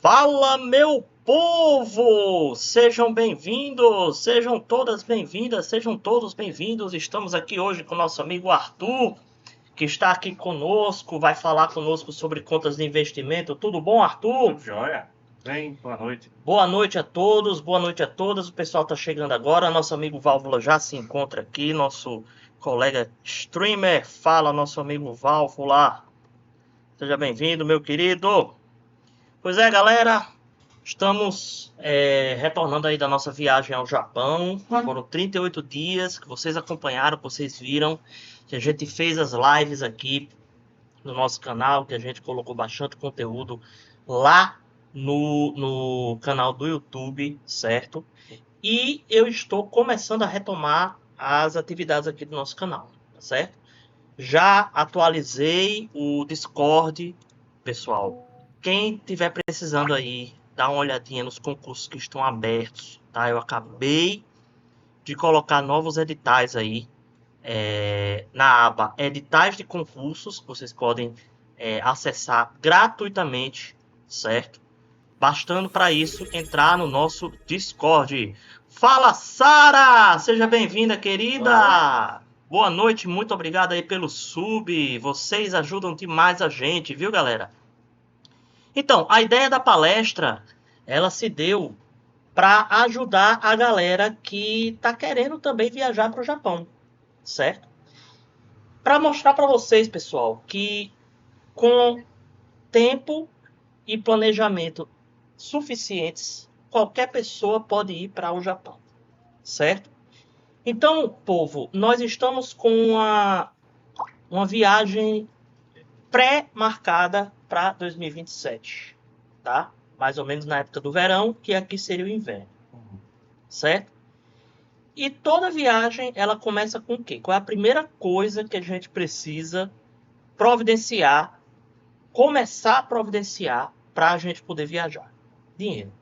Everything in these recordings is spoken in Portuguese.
Fala, meu povo! Sejam bem-vindos, sejam todas bem-vindas, sejam todos bem-vindos. Estamos aqui hoje com o nosso amigo Arthur, que está aqui conosco, vai falar conosco sobre contas de investimento. Tudo bom, Arthur? Tudo jóia. Bem, boa noite. Boa noite a todos, boa noite a todas. O pessoal está chegando agora. Nosso amigo Válvula já se encontra aqui, nosso colega streamer. Fala, nosso amigo Válvula. Seja bem-vindo, meu querido. Pois é, galera, estamos retornando aí da nossa viagem ao Japão. Foram 38 dias que vocês acompanharam, vocês viram que a gente fez as lives aqui no nosso canal, que a gente colocou bastante conteúdo lá no canal do YouTube, certo? E eu estou começando a retomar as atividades aqui do nosso canal, tá certo? Já atualizei o Discord, pessoal. Quem tiver precisando aí, dá uma olhadinha nos concursos que estão abertos, tá? Eu acabei de colocar novos editais aí na aba Editais de Concursos, que vocês podem acessar gratuitamente, certo? Bastando para isso entrar no nosso Discord. Fala, Sara! Seja bem-vinda, querida! Boa noite, muito obrigado aí pelo sub. Vocês ajudam demais a gente, viu, galera? Então, a ideia da palestra, ela se deu para ajudar a galera que está querendo também viajar para o Japão, certo? Para mostrar para vocês, pessoal, que com tempo e planejamento suficientes, qualquer pessoa pode ir para o Japão, certo? Então, povo, nós estamos com uma viagem pré-marcada para 2027, tá? Mais ou menos na época do verão, que aqui seria o inverno, certo? E toda viagem, ela começa com o quê? Qual é a primeira coisa que a gente precisa providenciar, começar a providenciar para a gente poder viajar? Dinheiro,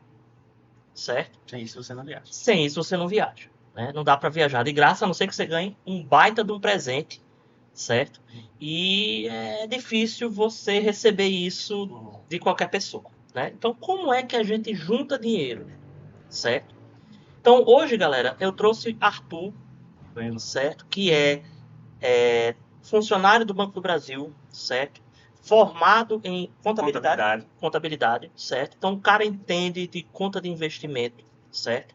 certo? Sem isso você não viaja. Sem isso você não viaja, né? Não dá para viajar de graça, a não ser que você ganhe um baita de um presente, certo? E é difícil você receber isso de qualquer pessoa, né? Então, como é que a gente junta dinheiro, certo? Então, hoje, galera, eu trouxe Arthur, certo? Que é funcionário do Banco do Brasil, certo? Formado em contabilidade, certo? Então, o cara entende de conta de investimento, certo?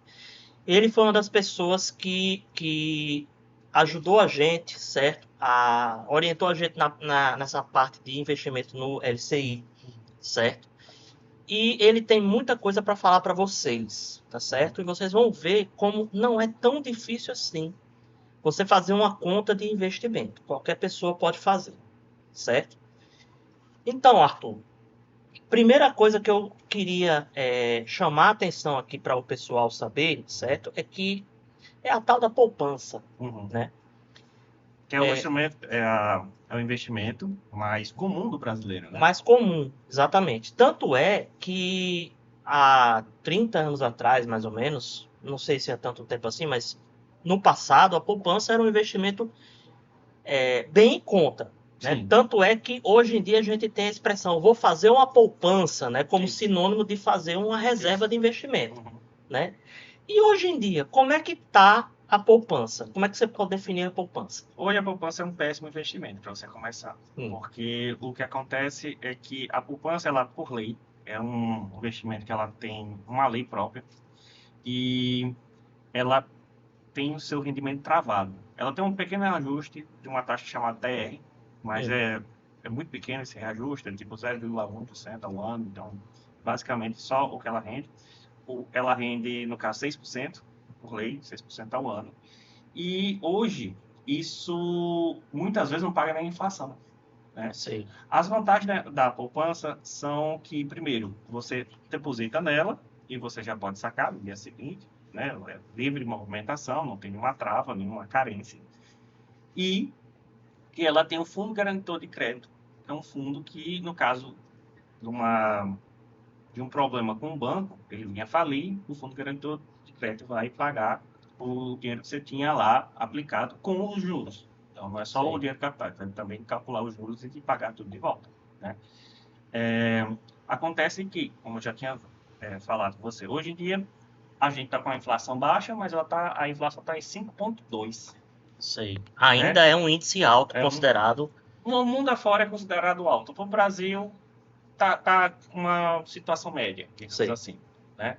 Ele foi uma das pessoas que ajudou a gente, certo? Orientou a gente nessa parte de investimento no LCI, certo? E ele tem muita coisa para falar para vocês, tá certo? E vocês vão ver como não é tão difícil assim você fazer uma conta de investimento. Qualquer pessoa pode fazer, certo? Então, Arthur, primeira coisa que eu queria chamar a atenção aqui para o pessoal saber, certo? É que é a tal da poupança, né? Que é o investimento, é o investimento mais comum do brasileiro, né? Mais comum, exatamente. Tanto é que há 30 anos atrás, mais ou menos, não sei se é tanto tempo assim, mas no passado a poupança era um investimento bem em conta, né? Sim. Tanto é que hoje em dia a gente tem a expressão vou fazer uma poupança, né? Como Sim. sinônimo de fazer uma reserva de investimento, né? E hoje em dia, como é que está a poupança? Como é que você pode definir a poupança? Hoje a poupança é um péssimo investimento para você começar. Porque o que acontece é que a poupança, ela, por lei, é um investimento que ela tem uma lei própria e ela tem o seu rendimento travado. Ela tem um pequeno reajuste de uma taxa chamada TR, mas é muito pequeno esse reajuste, é tipo 0,1% ao ano, então basicamente só o que ela rende. Ela rende, no caso, 6% por lei, 6% ao ano. E hoje, isso muitas vezes não paga nem a inflação, né? Sei. As vantagens da poupança são que, primeiro, você deposita nela e você já pode sacar no dia seguinte, né? É livre movimentação, não tem nenhuma trava, nenhuma carência. E que ela tem um fundo garantor de crédito, que é um fundo que, no caso de um problema com o banco, ele vinha falir, o fundo garantor de crédito vai pagar o dinheiro que você tinha lá aplicado com os juros. Então, não é só o dinheiro captado, ele também calcular os juros e pagar tudo de volta, né? Acontece que, como eu já tinha falado com você, hoje em dia a gente está com a inflação baixa, mas a inflação está em 5,2. Sei. Ainda é um índice alto considerado. No mundo afora é considerado alto. Para o Brasil, tá uma situação média, digamos assim, né?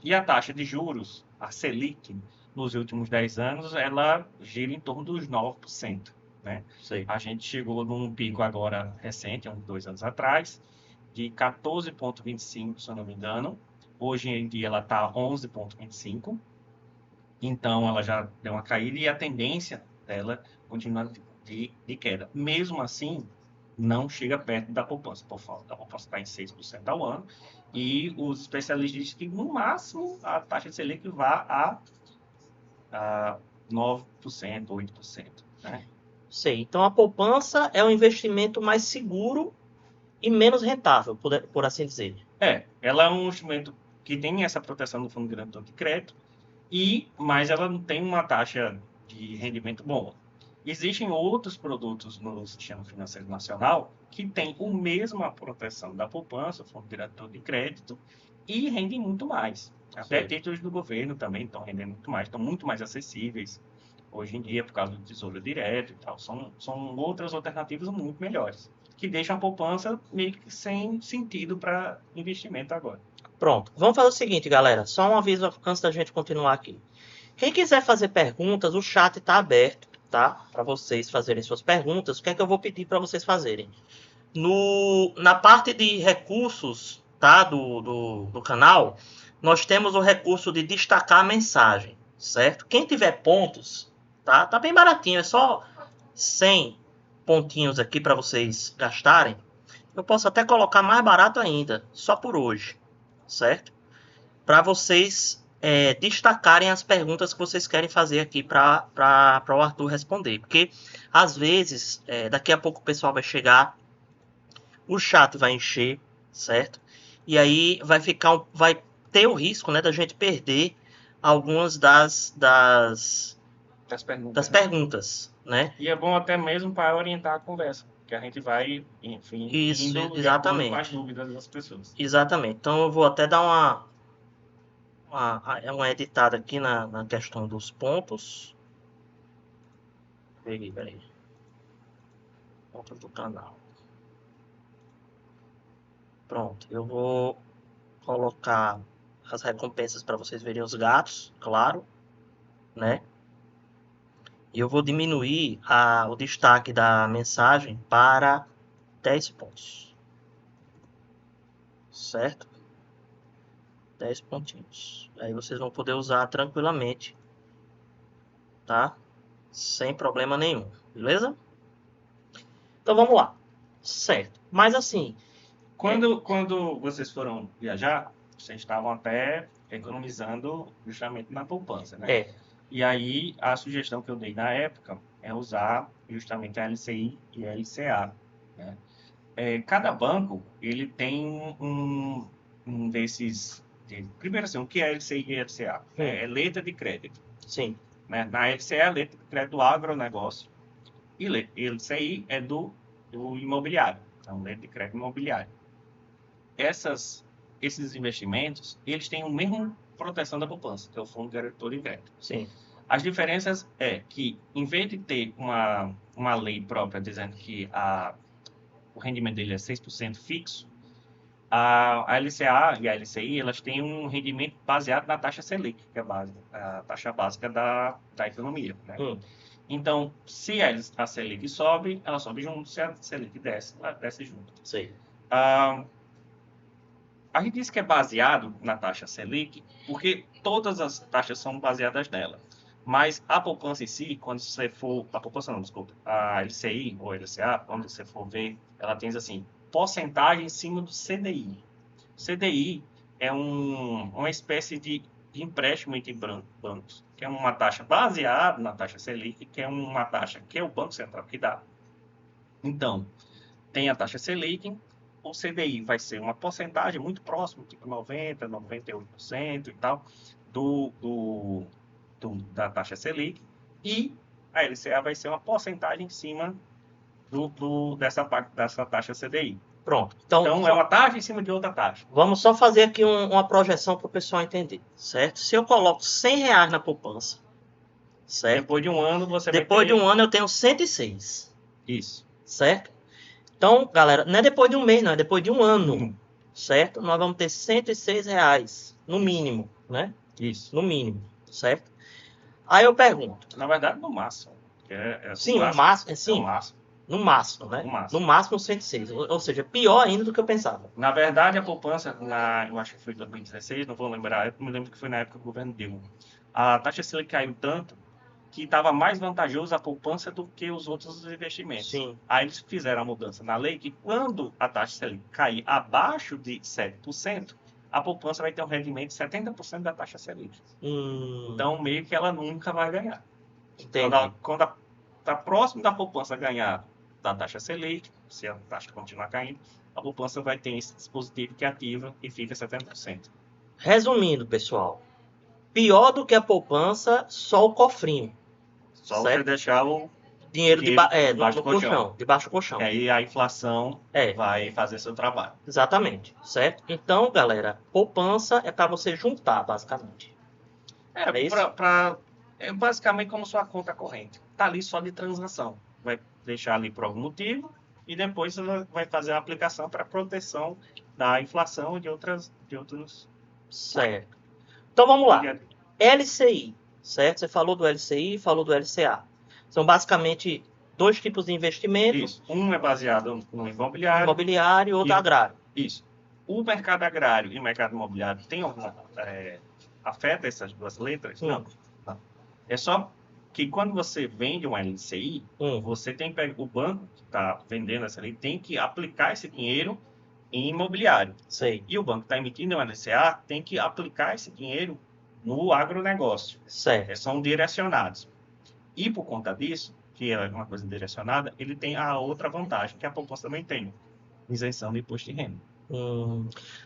E a taxa de juros, a Selic, nos últimos 10 anos, ela gira em torno dos 9%, né? A gente chegou num pico agora recente, há uns 2 anos atrás, de 14,25, se eu não me engano. Hoje em dia ela está 11,25. Então ela já deu uma caída e a tendência dela continua de queda. Mesmo assim, não chega perto da poupança. A poupança está em 6% ao ano. E os especialistas dizem que, no máximo, a taxa de Selic vá a 9%, 8%. Né? Sei. Então, a poupança é um investimento mais seguro e menos rentável, por assim dizer. Ela é um instrumento que tem essa proteção do Fundo Garantidor de Crédito, mas ela não tem uma taxa de rendimento boa. Existem outros produtos no sistema financeiro nacional que têm a mesma proteção da poupança, Fundo Garantidor de Crédito, e rendem muito mais. Até Sim. títulos do governo também estão rendendo muito mais, estão muito mais acessíveis hoje em dia por causa do Tesouro Direto e tal. São outras alternativas muito melhores, que deixam a poupança meio que sem sentido para investimento agora. Pronto. Vamos fazer o seguinte, galera. Só um aviso antes da gente continuar aqui. Quem quiser fazer perguntas, o chat está aberto, tá? Para vocês fazerem suas perguntas. O que é que eu vou pedir para vocês fazerem? Na parte de recursos, tá? Do canal, nós temos o recurso de destacar a mensagem, certo? Quem tiver pontos, tá? Tá bem baratinho, é só 100 pontinhos aqui para vocês gastarem. Eu posso até colocar mais barato ainda, só por hoje, certo? Para vocês destacarem as perguntas que vocês querem fazer aqui para o Arthur responder. Porque, às vezes, daqui a pouco o pessoal vai chegar, o chat vai encher, certo? E aí vai ter o risco, né, da gente perder algumas das perguntas, né? E é bom até mesmo para orientar a conversa, que a gente vai, enfim, Isso, indo de acordo com as exatamente. dúvidas das pessoas. Exatamente. Então eu vou até dar uma editada aqui na questão dos pontos. Peraí. Pontos do canal. Pronto, eu vou colocar as recompensas para vocês verem os gatos, claro, né? E eu vou diminuir o destaque da mensagem para 10 pontos. Certo? 10 pontinhos. Aí vocês vão poder usar tranquilamente, tá? Sem problema nenhum, beleza? Então vamos lá. Certo. Mas assim, Quando vocês foram viajar, vocês estavam até economizando justamente na poupança, né? E aí, a sugestão que eu dei na época é usar justamente a LCI e a LCA, né? Cada banco, ele tem um desses... Primeiro assim, o que é LCI e LCA? É letra de crédito. Sim. Né? Na LCA, letra de crédito do agronegócio. E LCI é do imobiliário. Então, letra de crédito imobiliário. Esses investimentos, eles têm a mesma proteção da poupança, que é o Fundo Garantidor de Crédito. Sim. As diferenças é que, em vez de ter uma lei própria dizendo que o rendimento dele é 6% fixo, a LCA e a LCI, elas têm um rendimento baseado na taxa Selic, que é a taxa básica da economia. Né? Então, se a Selic sobe, ela sobe junto. Se a Selic desce, ela desce junto. Sim. A gente diz que é baseado na taxa Selic, porque todas as taxas são baseadas nela. Mas a poupança em si, quando você for... A poupança não, desculpa. A LCI ou LCA, quando você for ver, ela tem assim, porcentagem em cima do CDI. CDI é uma espécie de empréstimo entre bancos, que é uma taxa baseada na taxa Selic, que é uma taxa que é o Banco Central que dá. Então, tem a taxa Selic, o CDI vai ser uma porcentagem muito próxima, tipo 90%, 98% e tal, da taxa Selic, e a LCA vai ser uma porcentagem em cima dessa taxa CDI. Pronto. Então, é uma taxa em cima de outra taxa. Vamos só fazer aqui uma projeção para o pessoal entender, certo? Se eu coloco R$100 na poupança, certo? Depois de um ano, Depois de um ano eu tenho 106. Isso. Certo? Então, galera, não é depois de um mês, não, é depois de um ano, certo? Nós vamos ter R$106, no mínimo, né? Isso. No mínimo, certo? Aí eu pergunto. Na verdade, no máximo. Sim, no máximo. Sim, no máximo. No máximo, né? No máximo 106. Ou seja, pior ainda do que eu pensava. Na verdade, a poupança, eu acho que foi em 2016, não vou lembrar, eu me lembro que foi na época do governo Dilma. A taxa Selic caiu tanto que estava mais vantajoso a poupança do que os outros investimentos. Sim. Aí eles fizeram a mudança na lei que quando a taxa Selic cair abaixo de 7%, a poupança vai ter um rendimento de 70% da taxa Selic. Então, meio que ela nunca vai ganhar. Quando está próximo da poupança ganhar da taxa Selic, se a taxa continuar caindo, a poupança vai ter esse dispositivo que ativa e fica 70%. Resumindo, pessoal, pior do que a poupança, só o cofrinho. Só você deixar o dinheiro debaixo do colchão, debaixo do colchão. E aí a inflação vai fazer seu trabalho. Exatamente, certo? Então, galera, poupança é para você juntar, basicamente. É isso? É basicamente como sua conta corrente. Tá ali só de transação. Vai deixar ali por algum motivo e depois você vai fazer a aplicação para proteção da inflação e de outros. Certo. Então vamos lá. LCI, certo? Você falou do LCI, falou do LCA. São basicamente dois tipos de investimentos. Isso. Um é baseado no imobiliário. Imobiliário e outro agrário. Isso. O mercado agrário e o mercado imobiliário tem alguma... afeta essas duas letras? Não. É só que quando você vende um LCI, você tem o banco que está vendendo essa lei tem que aplicar esse dinheiro em imobiliário. Sei. E o banco que está emitindo um LCA tem que aplicar esse dinheiro no agronegócio. Certo. São direcionados. E por conta disso, que é uma coisa direcionada, ele tem a outra vantagem, que a poupança também tem. Isenção de imposto de renda.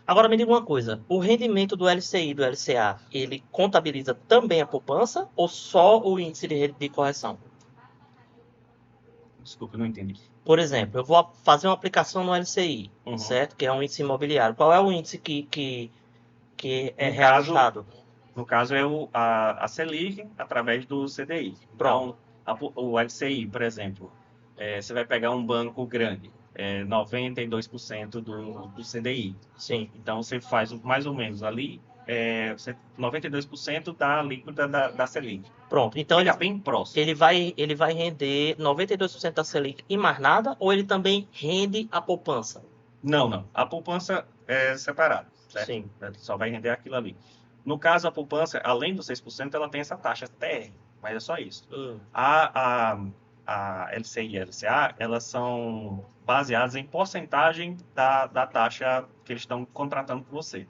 Agora me diga uma coisa, o rendimento do LCI e do LCA, ele contabiliza também a poupança ou só o índice de correção? Desculpa, não entendi. Por exemplo, eu vou fazer uma aplicação no LCI, certo? Que é um índice imobiliário. Qual é o índice que é reajustado? No caso é a Selic através do CDI. Então, o LCI, por exemplo, você vai pegar um banco grande, 92% do CDI. Sim. Então, você faz mais ou menos ali 92% da alíquota da Selic. Pronto. Então, ele é bem próximo. Ele vai render 92% da Selic e mais nada? Ou ele também rende a poupança? Não. A poupança é separada. Certo? Sim. Só vai render aquilo ali. No caso, a poupança, além dos 6%, ela tem essa taxa TR, mas é só isso. A LCI e a LCA, elas são baseadas em porcentagem da taxa que eles estão contratando com você.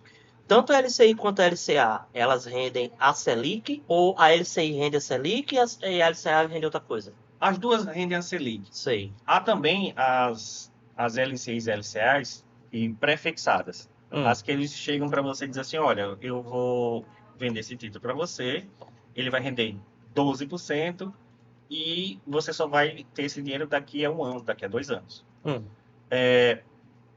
Tanto a LCI quanto a LCA, elas rendem a Selic ou a LCI rende a Selic e a LCA rende outra coisa? As duas rendem a Selic. Sei. Há também as LCIs e LCAs pré-fixadas. As que eles chegam para você e dizem assim, olha, eu vou vender esse título para você, ele vai render 12% e você só vai ter esse dinheiro daqui a 1 ano, daqui a 2 anos. A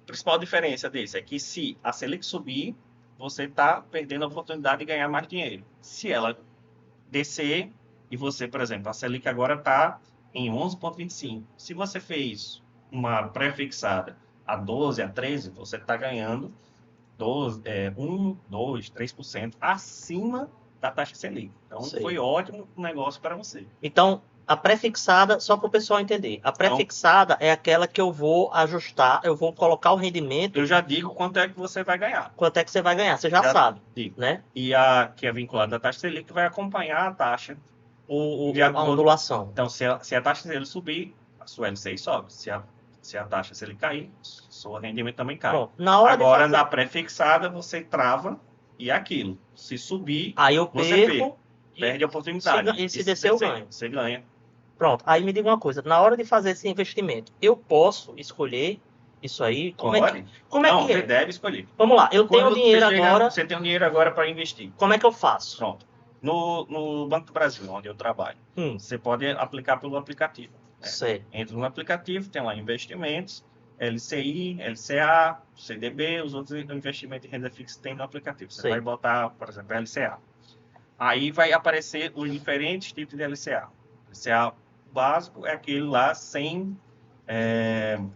principal diferença desse é que se a Selic subir, você está perdendo a oportunidade de ganhar mais dinheiro. Se ela descer e você, por exemplo, a Selic agora está em 11,25. Se você fez uma pré-fixada a 12, a 13, você está ganhando 1, 2, 3% acima da taxa Selic. Então, foi ótimo o negócio para você. Então, a pré-fixada, só para o pessoal entender, a pré-fixada é aquela que eu vou ajustar, eu vou colocar o rendimento... Eu já digo quanto é que você vai ganhar. Quanto é que você vai ganhar, você já sabe. Digo. Né? E a que é vinculada à taxa Selic vai acompanhar a taxa. A ondulação. Então, se a taxa Selic subir, a sua LCI sobe. Se a taxa Selic cair, seu rendimento também cai. Pronto. Agora, na pré-fixada, você trava e é aquilo. Se subir, aí eu perco, perde a oportunidade. E se descer, eu ganho. Você ganha. Pronto. Aí me diga uma coisa. Na hora de fazer esse investimento, eu posso escolher isso aí? Como é que você deve escolher. Vamos lá. Eu tenho dinheiro agora... Você tem um dinheiro agora para investir. Como é que eu faço? Pronto. No Banco do Brasil, onde eu trabalho, você pode aplicar pelo aplicativo. Entra no aplicativo, tem lá investimentos, LCI, LCA, CDB, os outros investimentos de renda fixa tem no aplicativo. Você vai botar, por exemplo, LCA. Aí vai aparecer os diferentes tipos de LCA. LCA básico é aquele lá sem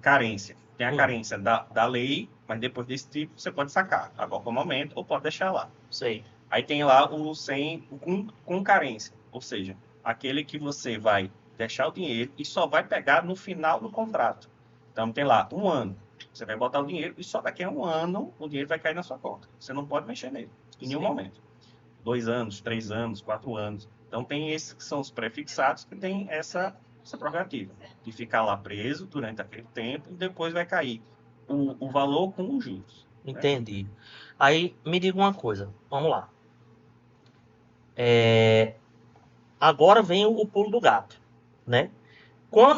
carência. Tem a carência da lei, mas depois desse tipo você pode sacar a qualquer momento ou pode deixar lá. Aí tem lá o com carência, ou seja, aquele que você vai deixar o dinheiro e só vai pegar no final do contrato. Então tem lá 1 ano. Você vai botar o dinheiro e só daqui a 1 ano o dinheiro vai cair na sua conta. Você não pode mexer nele em nenhum momento. 2 anos, 3 anos, 4 anos. Então, tem esses que são os pré-fixados que tem essa prerrogativa de ficar lá preso durante aquele tempo e depois vai cair o valor com os juros. Entendi. Aí, me diga uma coisa. Vamos lá. Agora vem o pulo do gato, né?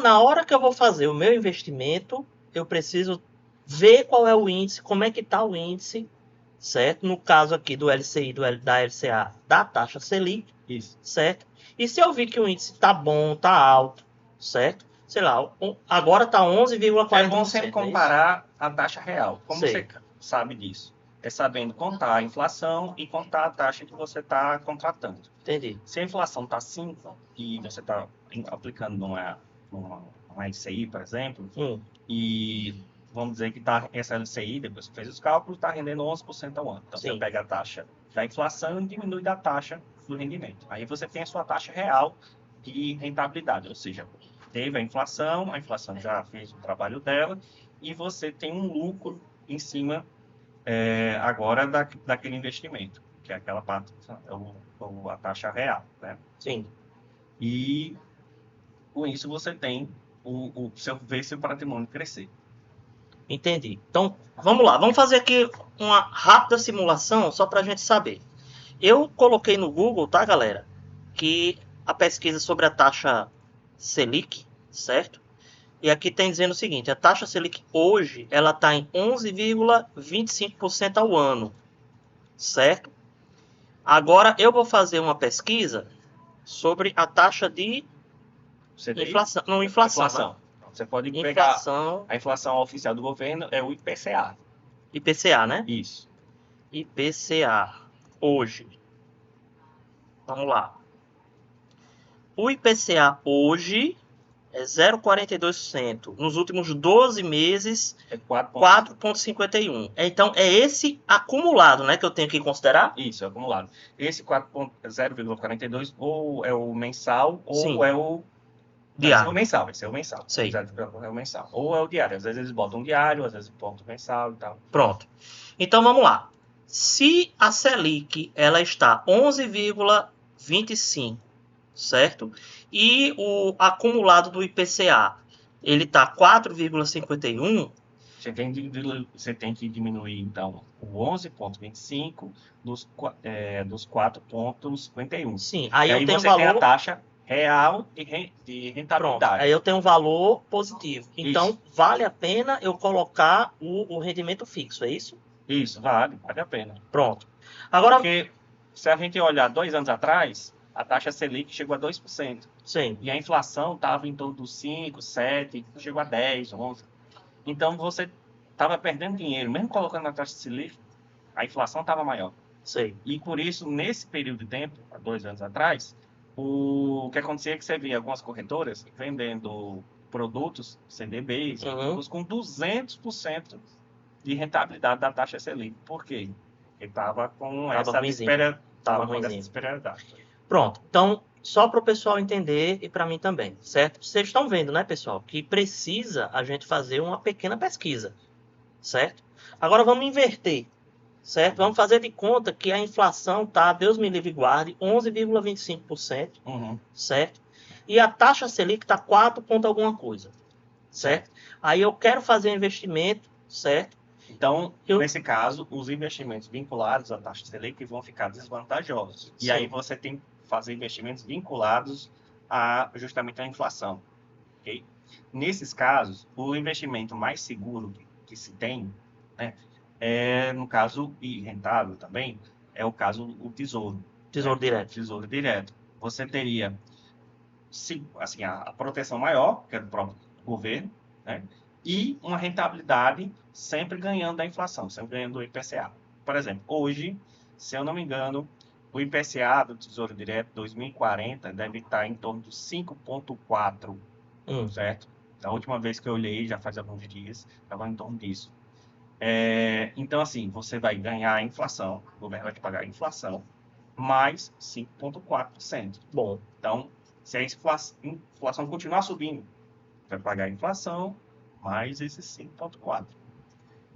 Na hora que eu vou fazer o meu investimento, eu preciso ver qual é o índice, como é que está o índice, certo? No caso aqui do LCI, da LCA, da taxa Selic, Isso. certo? E se eu vi que o índice está bom, está alto, certo? Sei lá, agora está 11,40%. É bom sempre comparar a taxa real. Como Sei. você sabe disso? É sabendo contar a inflação e contar a taxa que você está contratando. Entendi. Se a inflação está 5 e você está aplicando numa LCI, por exemplo, e vamos dizer que essa LCI, depois que fez os cálculos, está rendendo 11% ao ano. Então, Sim. você pega a taxa da inflação e diminui da taxa do rendimento. Aí você tem a sua taxa real de rentabilidade, ou seja, teve a inflação já fez o trabalho dela, e você tem um lucro em cima agora daquele investimento, que é aquela parte, a taxa real, né? Sim. E com isso você tem ver seu patrimônio crescer. Entendi. Então, vamos lá. Vamos fazer aqui uma rápida simulação só para a gente saber. Eu coloquei no Google, tá, galera, que a pesquisa sobre a taxa Selic, certo? E aqui tem dizendo o seguinte, a taxa Selic hoje, ela está em 11,25% ao ano, certo? Agora, eu vou fazer uma pesquisa sobre a taxa de inflação. Não, inflação. Você pode pegar inflação, a inflação oficial do governo, é o IPCA. IPCA, né? Isso. IPCA, hoje. Vamos lá. O IPCA hoje é 0,42%. Nos últimos 12 meses, É 4,51%. 4,51%. Então, é esse acumulado, né, que eu tenho que considerar? Isso, é acumulado. Esse 0,42 ou é o mensal, ou Sim. é o diário. Esse é o mensal, esse é o mensal. Sei. É o mensal. Ou é o diário. Às vezes eles botam diário, às vezes botam mensal e tal. Pronto. Então, vamos lá. Se a Selic ela está 11,25%, certo? E o acumulado do IPCA ele está 4,51%. Você tem que diminuir, então, o 11,25 dos 4,51. Sim, aí eu aí tenho você valor... tem a taxa real de rentabilidade. Pronto, aí eu tenho um valor positivo. Então, Isso. vale a pena eu colocar o rendimento fixo, é isso? Isso, vale a pena. Pronto. Agora... Porque se a gente olhar 2 anos atrás, a taxa Selic chegou a 2%. Sim. E a inflação estava em torno dos 5, 7, chegou a 10, 11. Então, você estava perdendo dinheiro. Mesmo colocando na taxa Selic, a inflação estava maior. Sei. E por isso, nesse período de tempo, há 2 anos atrás, o que acontecia é que você via algumas corretoras vendendo produtos, CDBs, com 200% de rentabilidade da taxa Selic. Por quê? Porque estava com essa disparidade. Pronto. Então, só para o pessoal entender e para mim também, certo? Vocês estão vendo, né, pessoal, que precisa a gente fazer uma pequena pesquisa, certo? Agora vamos inverter, certo? Vamos fazer de conta que a inflação tá, Deus me livre e guarde, 11,25%, certo? E a taxa Selic está 4 ponto alguma coisa, certo? Aí eu quero fazer um investimento, certo? Então, nesse caso, os investimentos vinculados à taxa Selic vão ficar desvantajosos. Sim. E aí você tem que fazer investimentos vinculados justamente à inflação. Okay? Nesses casos, o investimento mais seguro que se tem, né, no caso, e rentável também, é o caso do Tesouro. Tesouro Direto. Tesouro Direto. Você teria assim, a proteção maior, que é do próprio governo, né, e uma rentabilidade sempre ganhando da inflação, sempre ganhando do IPCA. Por exemplo, hoje, se eu não me engano, o IPCA do Tesouro Direto 2040 deve estar em torno de 5,4%, certo? Da última vez que eu olhei, já faz alguns dias, estava em torno disso. Então, assim, você vai ganhar a inflação, o governo vai te pagar a inflação, mais 5,4%. Bom. Então, se a inflação continuar subindo, vai pagar a inflação mais esses 5,4%.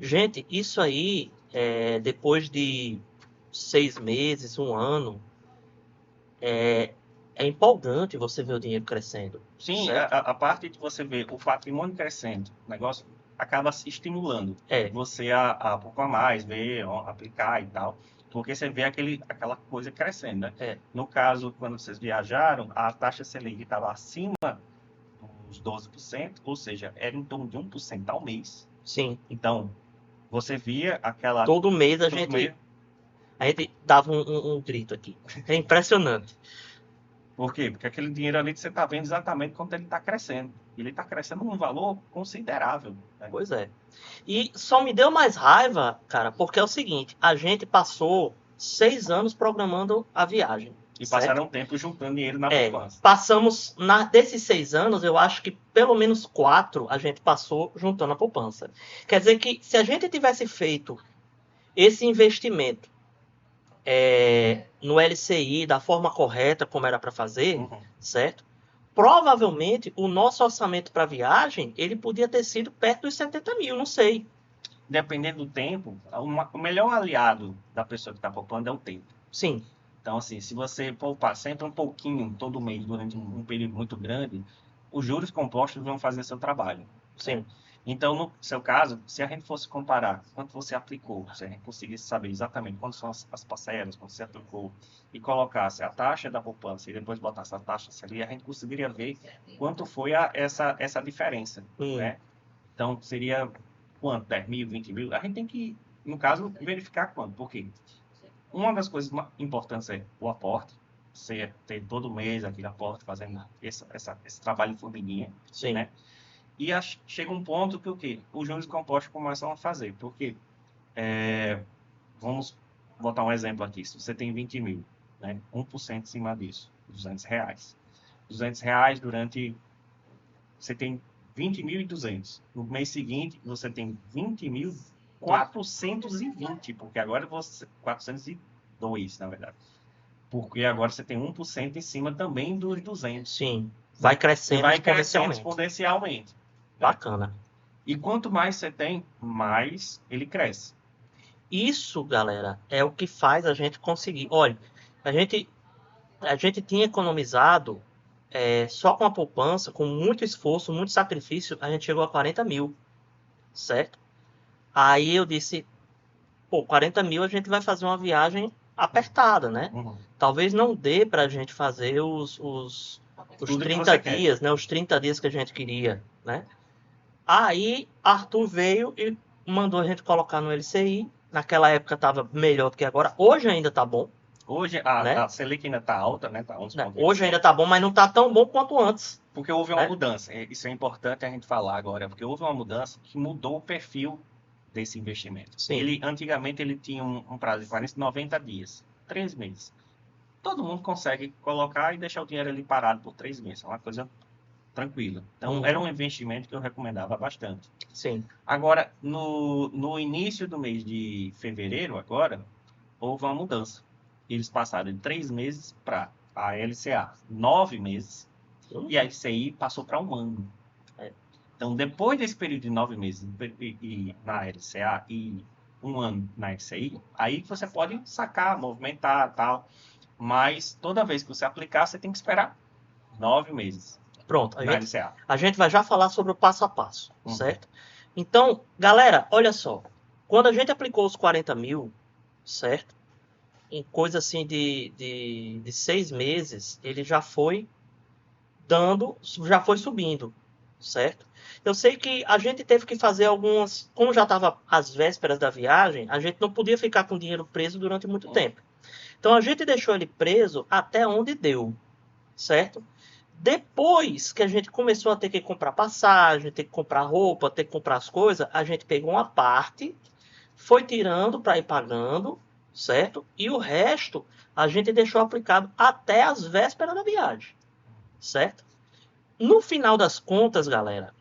Gente, isso aí, depois de 6 meses, 1 ano, é empolgante você ver o dinheiro crescendo. Sim, Certo? a parte de você ver o patrimônio crescendo, o negócio acaba se estimulando É, você a pouco a mais, ver, ó, aplicar e tal, porque você vê aquela coisa crescendo, né? é, No caso, quando vocês viajaram, a taxa Selic estava acima dos 12%, ou seja, era em torno de 1% ao mês. sim. Então, você via aquela Todo mês todo mês. a gente dava um grito aqui. É impressionante. Por quê? Porque aquele dinheiro ali você está vendo exatamente quanto ele está crescendo. Ele está crescendo num valor considerável, né? Pois é. E só me deu mais raiva, cara, porque é o seguinte, a gente passou 6 anos programando a viagem, E certo? passaram tempo juntando dinheiro na É, poupança. passamos, desses 6 anos, eu acho que pelo menos 4 a gente passou juntando a poupança. Quer dizer que se a gente tivesse feito esse investimento no LCI da forma correta, como era para fazer, Uhum. certo? Provavelmente o nosso orçamento para viagem ele podia ter sido perto dos 70 mil, não sei. Dependendo do tempo, o melhor aliado da pessoa que está poupando é o tempo. Sim, Então, assim, se você poupar sempre um pouquinho todo mês durante um período muito grande, os juros compostos vão fazer seu trabalho, né? sim. Então, no seu caso, se a gente fosse comparar quanto você aplicou, se a gente conseguisse saber exatamente quantas são as parcelas, quanto você aplicou, e colocasse a taxa da poupança e depois botasse a taxa ali, a gente conseguiria ver quanto foi essa diferença, Hum, né? Então, seria quanto? 10 mil, 20 mil? A gente tem que, no caso, verificar quanto. Por quê? Uma das coisas importantes é o aporte. Você ter todo mês aquele aporte fazendo esse trabalho de formiguinha, sim. né? E chega um ponto que o quê? Os juros compostos começam a fazer. Porque, vamos botar um exemplo aqui. Se você tem 20 mil, né? 1% em cima disso, R$ 200. R$ 200 durante... Você tem 20.200. No mês seguinte, você tem 20.420, porque agora você... 402, na verdade. Porque agora você tem 1% em cima também dos 200, Sim. Vai né? E crescendo vai crescendo exponencialmente. exponencialmente, né? Bacana. E quanto mais você tem, mais ele cresce. Isso, galera, é o que faz a gente conseguir. Olha, a gente, a gente tinha economizado só com a poupança, com muito esforço, muito sacrifício, a gente chegou a 40 mil, certo? Aí eu disse, pô, 40 mil a gente vai fazer uma viagem apertada, né? Uhum. Talvez não dê pra gente fazer os Tudo que 30 você quer. dias, né? Os 30 dias que a gente queria, né? Aí Arthur veio e mandou a gente colocar no LCI. Naquela época estava melhor do que agora. Hoje ainda tá bom, Hoje né? a Selic ainda está alta, né? Está Hoje ainda 11,8%. tá bom, mas não tá tão bom quanto antes, Porque houve uma né? mudança. Isso é importante a gente falar agora, porque houve uma mudança que mudou o perfil desse investimento. Sim. Antigamente ele tinha um prazo de 40, 90 dias, 3 meses. Todo mundo consegue colocar e deixar o dinheiro ali parado por 3 meses. É uma coisa tranquila. Então, era Uhum. um investimento que eu recomendava bastante. Sim. Agora, no início do mês de fevereiro, agora, houve uma mudança. Eles passaram de 3 meses para a LCA 9 meses e a LCI passou para um ano. É. Então, depois desse período de 9 meses na LCA e um ano na LCI, aí você pode sacar, movimentar tal. Mas toda vez que você aplicar, você tem que esperar 9 meses Pronto, na LCA. a gente vai já falar sobre o passo a passo, Uhum. certo? Então, galera, olha só. Quando a gente aplicou os 40 mil, certo? Em coisa assim de 6 meses, ele já foi subindo, certo? Eu sei que a gente teve que fazer algumas, como já estava às vésperas da viagem, a gente não podia ficar com o dinheiro preso durante muito tempo. Então a gente deixou ele preso até onde deu, certo? Depois que a gente começou a ter que comprar passagem, ter que comprar roupa, ter que comprar as coisas, a gente pegou uma parte, foi tirando para ir pagando, certo? E o resto a gente deixou aplicado até as vésperas da viagem, certo? No final das contas, galera,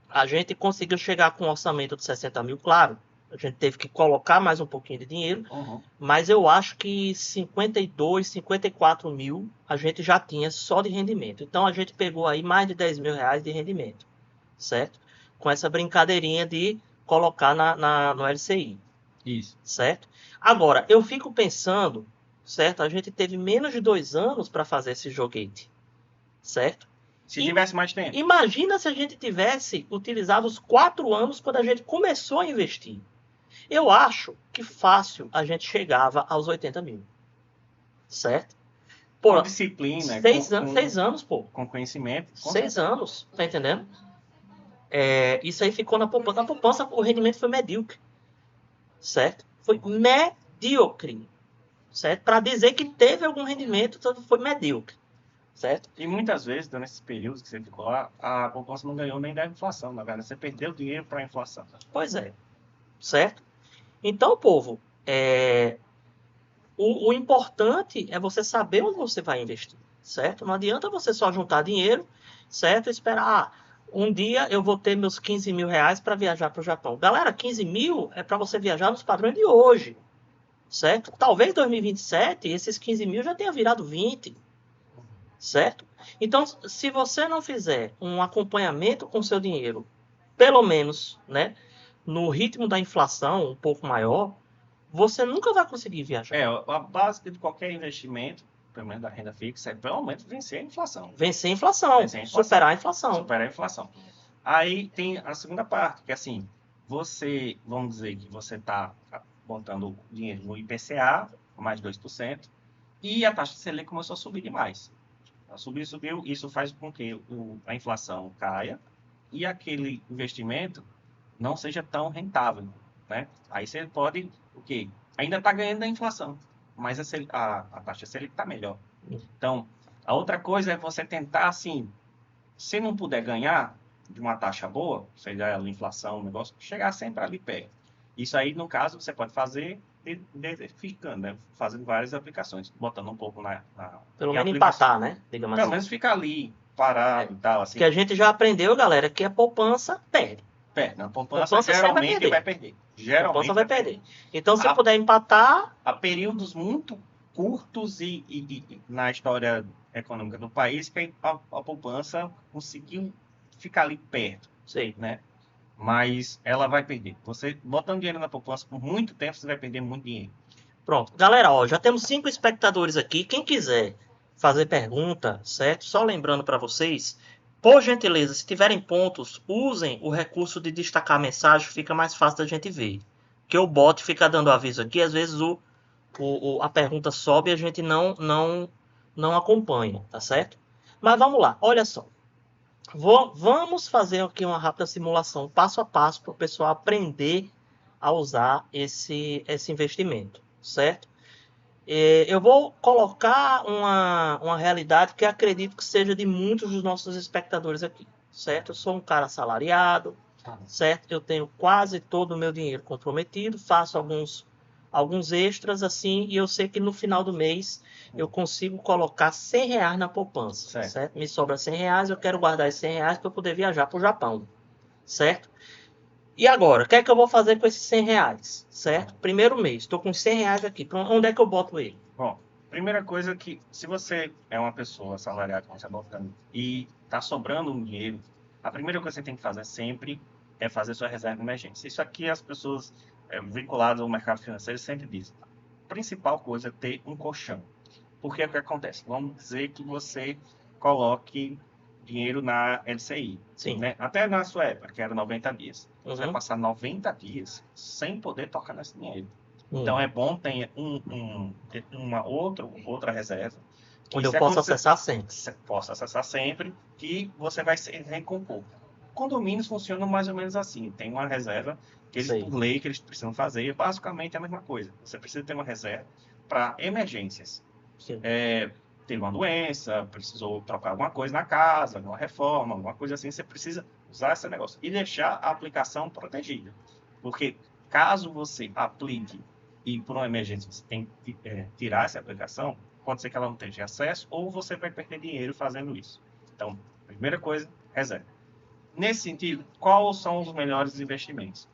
a gente conseguiu chegar com um orçamento de 60 mil, claro. A gente teve que colocar mais um pouquinho de dinheiro, Uhum. mas eu acho que 52, 54 mil a gente já tinha só de rendimento. Então a gente pegou aí mais de 10 mil reais de rendimento, certo? Com essa brincadeirinha de colocar no LCI, Isso. certo? Agora, eu fico pensando certo? A gente teve menos de 2 anos para fazer esse joguete, certo? Se tivesse mais tempo. Imagina se a gente tivesse utilizado os 4 anos quando a gente começou a investir. Eu acho que fácil a gente chegava aos 80 mil, certo? Pô, Com disciplina, 6 anos, pô. Com conhecimento. 6 anos, tá entendendo? Isso aí ficou na poupança. Na poupança o rendimento foi medíocre, certo? Foi medíocre, certo? Para dizer que teve algum rendimento, foi medíocre, certo? E muitas vezes, durante esses períodos que você ficou lá, a poupança não ganhou nem da inflação, na verdade. Você perdeu dinheiro para a inflação. Pois é, certo? Então, povo, o importante é você saber onde você vai investir, certo? Não adianta você só juntar dinheiro, certo? E esperar, um dia eu vou ter meus 15 mil reais para viajar para o Japão. Galera, 15 mil é para você viajar nos padrões de hoje, certo? Talvez em 2027 esses 15 mil já tenha virado 20, certo? Então, se você não fizer um acompanhamento com seu dinheiro, pelo menos, né, no ritmo da inflação um pouco maior, você nunca vai conseguir viajar. A base de qualquer investimento, pelo menos da renda fixa, é pelo menos vencer a inflação. Vencer a inflação, superar a inflação. Superar a inflação. Aí tem a segunda parte, que assim, vamos dizer que você está botando dinheiro no IPCA, mais 2%, e a taxa de Selic começou a subir demais. Subiu, isso faz com que a inflação caia e aquele investimento não seja tão rentável, né? Aí você pode, o quê? Ainda está ganhando da inflação, mas a taxa Selic está melhor. Então, a outra coisa é você tentar, assim, se não puder ganhar de uma taxa boa, seja ela inflação, negócio, chegar sempre ali perto. Isso aí, no caso, você pode fazer diversificando, né? Fazendo várias aplicações, botando um pouco pelo menos empatar, né? Digamos pelo menos ficar ali, parado e tal. Assim. Que a gente já aprendeu, galera, que a poupança perde. Perde. A poupança geralmente vai perder. A poupança vai perder. Então, se puder empatar... Há períodos muito curtos e na história econômica do país que a poupança conseguiu ficar ali perto. Sim. Né? Mas ela vai perder. Você botando dinheiro na poupança por muito tempo, você vai perder muito dinheiro. Pronto. Galera, ó, já temos 5 espectadores aqui. Quem quiser fazer pergunta, certo? Só lembrando para vocês, por gentileza, se tiverem pontos, usem o recurso de destacar a mensagem, fica mais fácil da gente ver. Que o bot fica dando aviso aqui, às vezes a pergunta sobe e a gente não acompanha, tá certo? Mas vamos lá, olha só. Vamos fazer aqui uma rápida simulação, passo a passo, para o pessoal aprender a usar esse investimento, certo? Eu vou colocar uma realidade que acredito que seja de muitos dos nossos espectadores aqui, certo? Eu sou um cara assalariado, certo? Eu tenho quase todo o meu dinheiro comprometido, faço alguns extras assim, e eu sei que no final do mês eu consigo colocar 100 reais na poupança, certo? Me sobra 100 reais, eu quero guardar esses 100 reais para eu poder viajar para o Japão, certo? E agora, o que é que eu vou fazer com esses 100 reais, certo? Primeiro mês, estou com 100 reais aqui, onde é que eu boto ele? Bom, primeira coisa que, se você é uma pessoa assalariada, como você está botando, e está sobrando um dinheiro, a primeira coisa que você tem que fazer sempre é fazer sua reserva de emergência. Isso aqui as pessoas vinculadas ao mercado financeiro sempre dizem. A principal coisa é ter um colchão. Porque é o que acontece? Vamos dizer que você coloque dinheiro na LCI. Sim. Né? Até na sua época, que era 90 dias. Você vai passar 90 dias sem poder tocar nesse dinheiro. Então é bom ter uma outra reserva. Onde eu posso acessar sempre. Posso acessar sempre, que você vai se recompor. Condomínios funcionam mais ou menos assim. Tem uma reserva que eles, por lei, que eles precisam fazer. Basicamente é a mesma coisa. Você precisa ter uma reserva para emergências. Teve uma doença, precisou trocar alguma coisa na casa, alguma reforma, alguma coisa assim. Você precisa usar esse negócio e deixar a aplicação protegida. Porque caso você aplique e por uma emergência você tem que tirar essa aplicação, pode ser que ela não tenha acesso ou você vai perder dinheiro fazendo isso. Então, primeira coisa, reserva. Nesse sentido, quais são os melhores investimentos?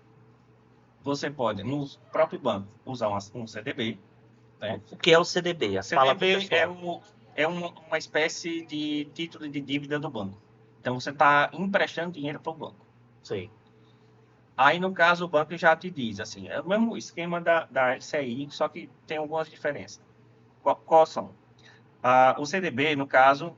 Você pode, no próprio banco, usar um CDB. Né? O que é o CDB? CDB é uma espécie de título de dívida do banco. Então, você está emprestando dinheiro para o banco. Sim. Aí, no caso, o banco já te diz, assim, é o mesmo esquema da LCI, só que tem algumas diferenças. Qual são? O CDB, no caso,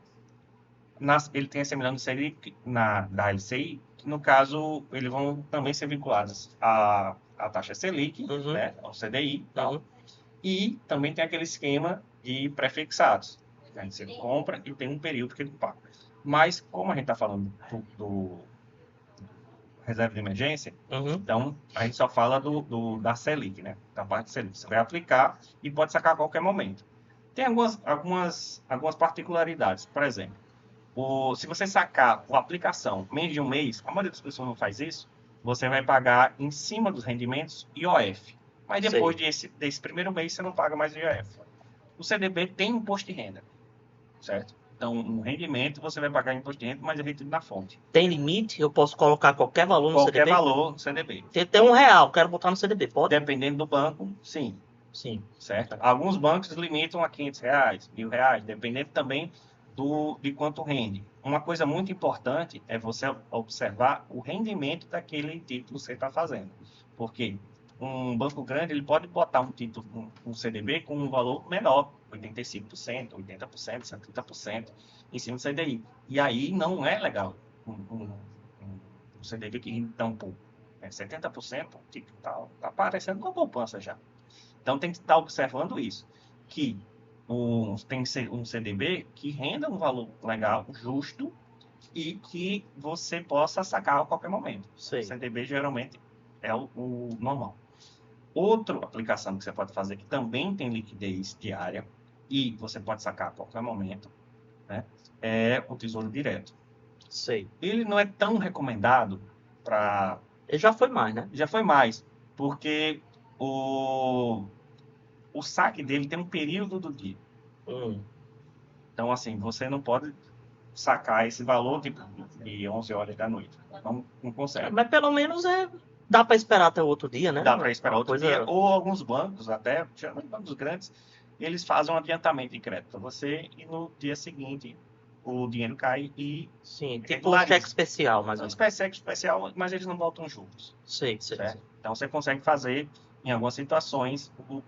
ele tem a semelhança do Selic da LCI, que no caso, eles vão também ser vinculados à taxa Selic, né, ao CDI e tal. E também tem aquele esquema de pré-fixados. Você compra e tem um período que ele paga. Mas, como a gente está falando do reserva de emergência, então a gente só fala da Selic, né? Da parte Selic. Você vai aplicar e pode sacar a qualquer momento. Tem algumas particularidades. Por exemplo, se você sacar a aplicação menos de um mês, a maioria das pessoas não faz isso, você vai pagar em cima dos rendimentos IOF. Mas depois desse primeiro mês, você não paga mais IOF. O CDB tem imposto de renda, certo? Então, no rendimento, você vai pagar imposto de renda, mas é retido na fonte. Tem limite? Eu posso colocar qualquer valor no CDB? Qualquer valor no CDB. Tem até R$1, quero botar no CDB, pode? Dependendo do banco, sim. Sim. Certo? Alguns bancos limitam a R$500, R$1.000, dependendo também de quanto rende. Uma coisa muito importante é você observar o rendimento daquele título que você está fazendo. Porque um banco grande ele pode botar um título, um CDB com um valor menor, 85%, 80%, 70% em cima do CDI. E aí não é legal um CDB que rende tão pouco. 70%, tipo, tá parecendo uma poupança já. Então tem que estar observando isso, que tem que ser um CDB que renda um valor legal, justo, e que você possa sacar a qualquer momento. Sim. O CDB geralmente é o normal. Outra aplicação que você pode fazer, que também tem liquidez diária, e você pode sacar a qualquer momento, né, é o Tesouro Direto. Sei. Ele não é tão recomendado para... Ele já foi mais, né? Já foi mais, porque o saque dele tem um período do dia. Então, assim, você não pode sacar esse valor de 11 horas da noite. Não consegue. Mas pelo menos dá para esperar até o outro dia, né? Dá para esperar outro dia. Ou alguns bancos, até, geralmente bancos grandes, eles fazem um adiantamento de crédito para você e no dia seguinte o dinheiro cai e... Sim, tipo um cheque especial, mais ou menos. Cheque especial, mas eles não botam juros. Sim. Então, você consegue fazer, em algumas situações, o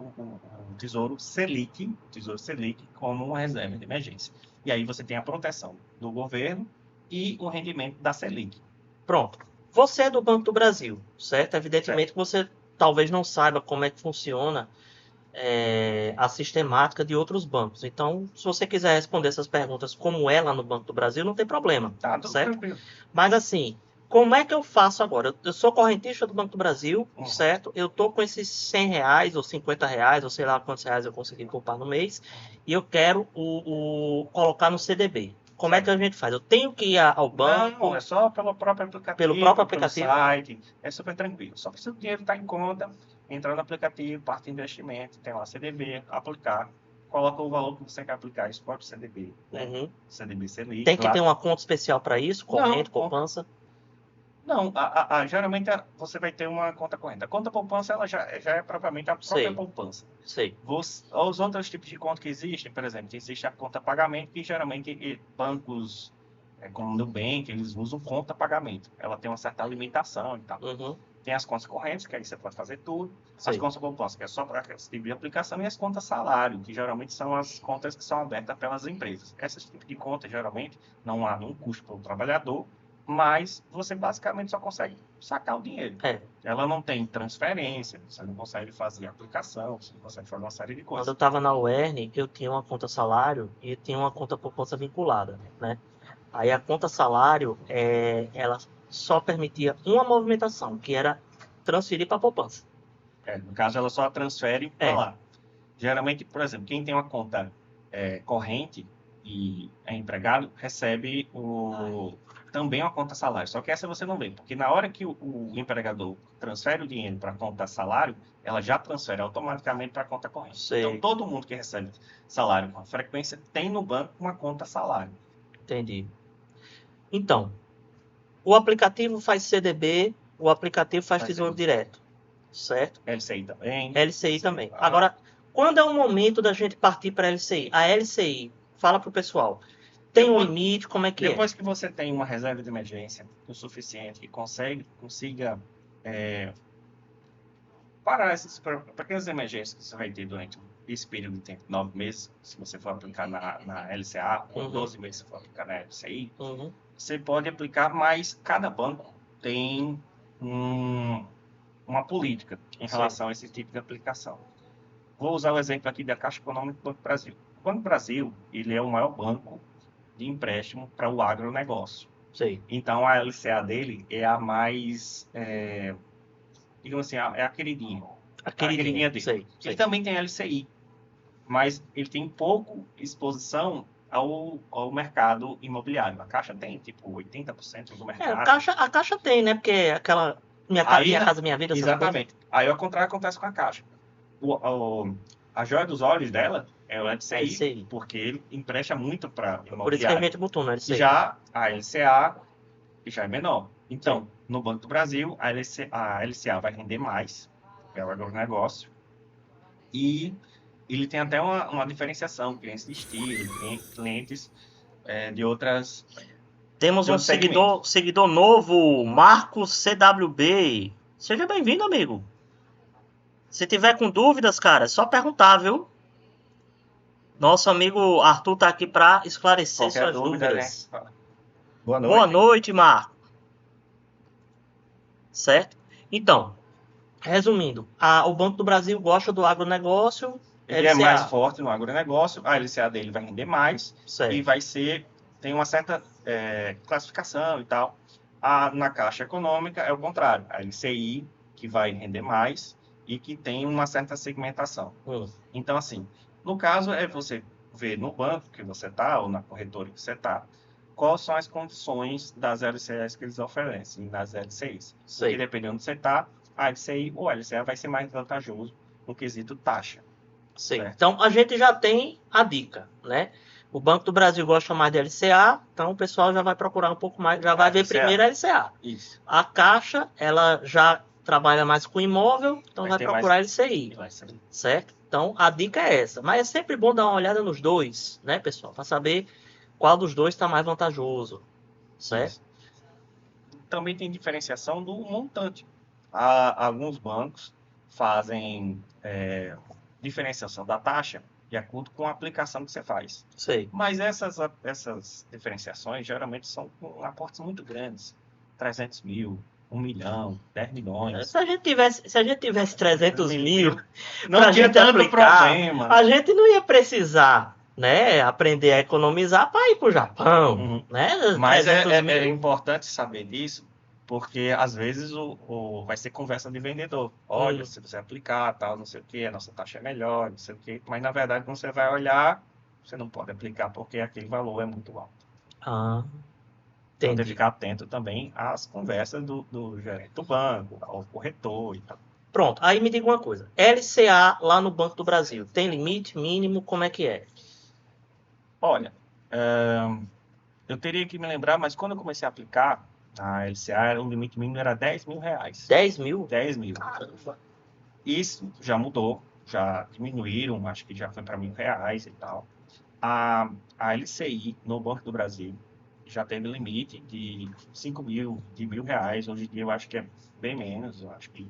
Tesouro Selic como uma reserva de emergência. E aí você tem a proteção do governo e o rendimento da Selic. Pronto. Você é do Banco do Brasil, certo? Evidentemente que você talvez não saiba como é que funciona a sistemática de outros bancos. Então, se você quiser responder essas perguntas como é lá no Banco do Brasil, não tem problema, tudo certo? Tranquilo. Mas assim, como é que eu faço agora? Eu sou correntista do Banco do Brasil, certo? Eu tô com esses R$100 ou R$50, ou sei lá quantos reais eu consegui poupar no mês, e eu quero colocar no CDB. Como é que a gente faz? Eu tenho que ir ao banco? Não, é só pelo próprio aplicativo. Pelo site. É super tranquilo. Só precisa o dinheiro estar em conta, entrar no aplicativo, parte de investimento, tem lá CDB, aplicar. Coloca o valor que você quer aplicar, escolhe o CDB. Né? CDB Selic. Tem que ter uma conta especial para isso? Corrente, poupança? Não, geralmente você vai ter uma conta corrente. A conta poupança ela já é propriamente a própria poupança. Os outros tipos de conta que existem, por exemplo, existe a conta pagamento, que geralmente bancos como o Nubank, eles usam conta pagamento. Ela tem uma certa limitação e tal. Tem as contas correntes, que aí você pode fazer tudo. As contas poupança, que é só para esse tipo de aplicação. E as contas salário, que geralmente são as contas que são abertas pelas empresas. Esses tipos de contas, geralmente, não há nenhum custo para o trabalhador, mas você basicamente só consegue sacar o dinheiro. Ela não tem transferência, você não consegue fazer aplicação, você não consegue fazer uma série de coisas. Quando eu estava na UERN, eu tinha uma conta salário e tinha uma conta poupança vinculada, né? Aí a conta salário, ela só permitia uma movimentação, que era transferir para a poupança. No caso, ela só transfere para lá. Geralmente, por exemplo, quem tem uma conta corrente e é empregado, recebe também uma conta salário. Só que essa você não vê, porque na hora que o empregador transfere o dinheiro para a conta salário, ela já transfere automaticamente para a conta corrente. Então, todo mundo que recebe salário com frequência tem no banco uma conta salário. Entendi. Então, o aplicativo faz CDB, o aplicativo faz Tesouro Direto, certo? LCI também. LCI também. Agora, quando é o momento da gente partir para a LCI? A LCI, fala para o pessoal, tem um limite, como é que depois que você tem uma reserva de emergência o suficiente e consiga parar essas pequenas emergências que você vai ter durante esse período de tempo, 9 meses, se você for aplicar na LCA, ou 12 meses se for aplicar na LCI, você pode aplicar, mas cada banco tem uma política em relação a esse tipo de aplicação. Vou usar o exemplo aqui da Caixa Econômica do Banco do Brasil. O Banco do Brasil, ele é o maior banco de empréstimo para o agronegócio. Sei. Então, a LCA dele é a mais, digamos assim, é a queridinha. A queridinha dele. Sei. Ele também tem LCI, mas ele tem pouco exposição ao mercado imobiliário. A Caixa tem, tipo, 80% do mercado. A Caixa tem, né? Porque aquela Minha Casa Minha Vida. Exatamente. Aí, ao contrário, acontece com a Caixa. A joia dos olhos dela é o LCI, porque ele empresta muito para imobiliário. Por isso que a gente botou no LCI. Já a LCA já é menor. Então, no Banco do Brasil, a LCA vai render mais, é o agronegócio, e ele tem até uma diferenciação, clientes de estilo, clientes de outras... Temos um seguidor novo, Marcos CWB. Seja bem-vindo, amigo. Se tiver com dúvidas, cara, é só perguntar, viu? Nosso amigo Arthur tá aqui para esclarecer suas dúvidas. Né? Boa noite. Boa noite, Marco. Certo? Então, resumindo, o Banco do Brasil gosta do agronegócio. Ele é mais forte no agronegócio, a LCA dele vai render mais, certo. E tem uma certa classificação e tal. Na Caixa Econômica é o contrário, a LCI que vai render mais e que tem uma certa segmentação. Então, assim, no caso é você ver no banco que você está ou na corretora que você está, quais são as condições das LCAs que eles oferecem nas LCIs. Porque dependendo de onde você está, a LCI ou a LCA vai ser mais vantajoso no quesito taxa. Então, a gente já tem a dica, né? O Banco do Brasil gosta mais de LCA, então o pessoal já vai procurar um pouco mais, já vai ver primeiro a LCA. Isso. A Caixa, ela já trabalha mais com imóvel, então vai procurar LCI, certo? Então, a dica é essa. Mas é sempre bom dar uma olhada nos dois, né, pessoal? Para saber qual dos dois está mais vantajoso, certo? Isso. Também tem diferenciação do montante. Alguns bancos fazem diferenciação da taxa de acordo com a aplicação que você faz. Mas essas diferenciações geralmente são com aportes muito grandes. 300 mil, 1 milhão, 10 milhões. Se a gente tivesse 300 mil, não tinha tanto problema. A gente não ia precisar, né, aprender a economizar para ir para o Japão. Né? Mas é importante saber disso, porque às vezes vai ser conversa de vendedor. Olha, se você aplicar, tal, não sei o que, a nossa taxa é melhor, não sei o que. Mas na verdade, quando você vai olhar, você não pode aplicar porque aquele valor é muito alto. Então, tem que ficar atento também às conversas do gerente do banco, ao corretor e tal. Pronto, aí me diga uma coisa. LCA lá no Banco do Brasil, tem limite mínimo? Como é que é? Olha, eu teria que me lembrar, mas quando eu comecei a aplicar, a LCA, o limite mínimo era 10 mil reais. 10 mil? 10 mil. Isso já mudou, já diminuíram, acho que já foi para R$1.000 e tal. A LCI no Banco do Brasil já teve limite de 5 mil, de R$1.000. Hoje em dia eu acho que é bem menos, eu acho que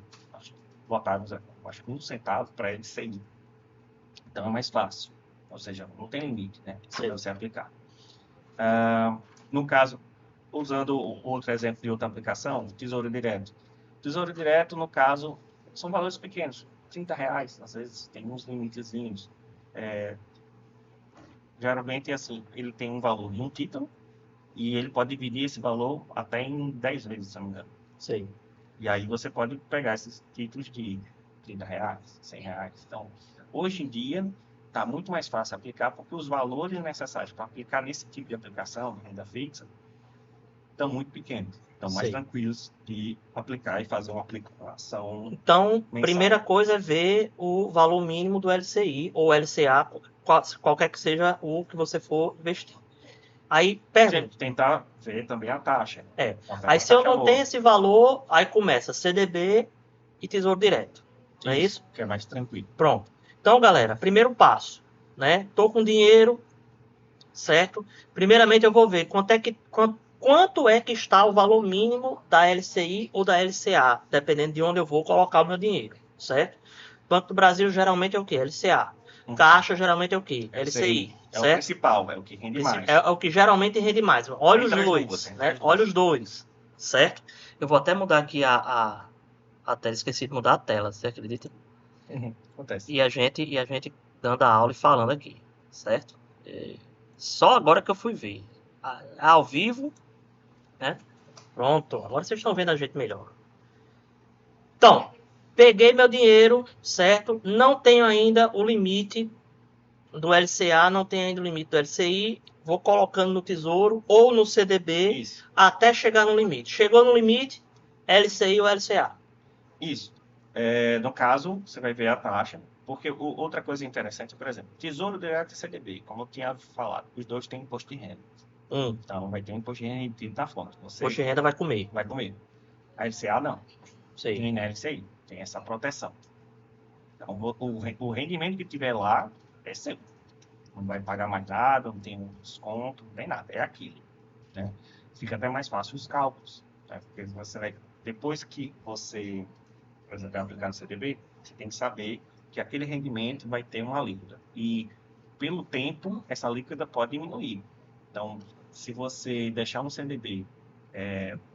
botaram, acho que 1 centavo para LCI. Então é mais fácil. Ou seja, não tem limite, né? Se você aplicar. No caso, usando outro exemplo de outra aplicação, Tesouro Direto. Tesouro Direto, no caso, são valores pequenos, R$30, às vezes tem uns limitezinhos. Geralmente, assim, ele tem um valor de um título e ele pode dividir esse valor até em 10 vezes, se não me engano. E aí você pode pegar esses títulos de R$30, R$100. Então, hoje em dia, está muito mais fácil aplicar, porque os valores necessários para aplicar nesse tipo de aplicação, de renda fixa, estão muito pequenos. Estão mais tranquilos de aplicar e fazer uma aplicação Então, primeira coisa é ver o valor mínimo do LCI ou LCA, qualquer que seja o que você for investir. Aí, pergunta. Tentar ver também a taxa. Aí, se eu não tenho esse valor, aí começa CDB e Tesouro Direto. Não é isso? Que é mais tranquilo. Pronto. Então, galera, primeiro passo, né? Tô com dinheiro, certo? Primeiramente, eu vou ver quanto é que está o valor mínimo da LCI ou da LCA, dependendo de onde eu vou colocar o meu dinheiro, certo? Banco do Brasil geralmente é o quê? LCA. Caixa geralmente é o quê? LCI. É o certo? principal, é o que rende mais. É o que geralmente rende mais. Olha os Entre as dois, duas, né? Olha os dois, certo? Eu vou até mudar aqui a tela. Esqueci de mudar a tela, você acredita? Acontece. E a gente dando a aula e falando aqui, certo? Só agora que eu fui ver. Ao vivo, né? Pronto, agora vocês estão vendo a gente melhor. Então, peguei meu dinheiro, certo? Não tenho ainda o limite do LCA, não tenho ainda o limite do LCI. Vou colocando no Tesouro ou no CDB Isso. até chegar no limite. Chegou no limite, LCI ou LCA. Isso. No caso, você vai ver a taxa. Porque outra coisa interessante, por exemplo, Tesouro Direto e CDB, como eu tinha falado, os dois têm imposto de renda. Então, vai ter um imposto de renda emitido na fonte. Você Imposto de renda vai comer. vai comer. A LCA não. Sei. Nem na LCI. Tem essa proteção. Então, o rendimento que tiver lá é seu. Não vai pagar mais nada, não tem um desconto, não tem nada. É aquilo. Né? Fica até mais fácil os cálculos. Né? Porque você vai, depois que você, por exemplo, vai aplicar no CDB, você tem que saber que aquele rendimento vai ter uma alíquota. E, pelo tempo, essa alíquota pode diminuir. Então, se você deixar um CDB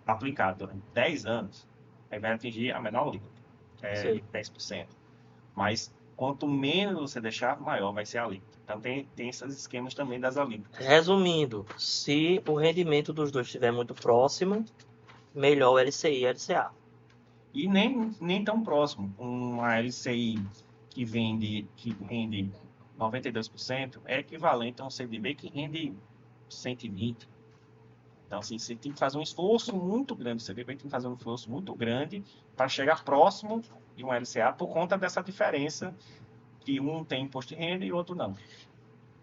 aplicado durante 10 anos, aí vai atingir a menor alíquota, Sei. 10%. Mas, quanto menos você deixar, maior vai ser a alíquota. Então, tem esses esquemas também das alíquotas. Resumindo, se o rendimento dos dois estiver muito próximo, melhor o LCI e LCA. E nem tão próximo. Uma LCI que rende 92% é equivalente a um CDB que rende 120%. Então, assim, você tem que fazer um esforço muito grande. O CDB tem que fazer um esforço muito grande para chegar próximo de um LCA por conta dessa diferença que um tem imposto de renda e o outro não.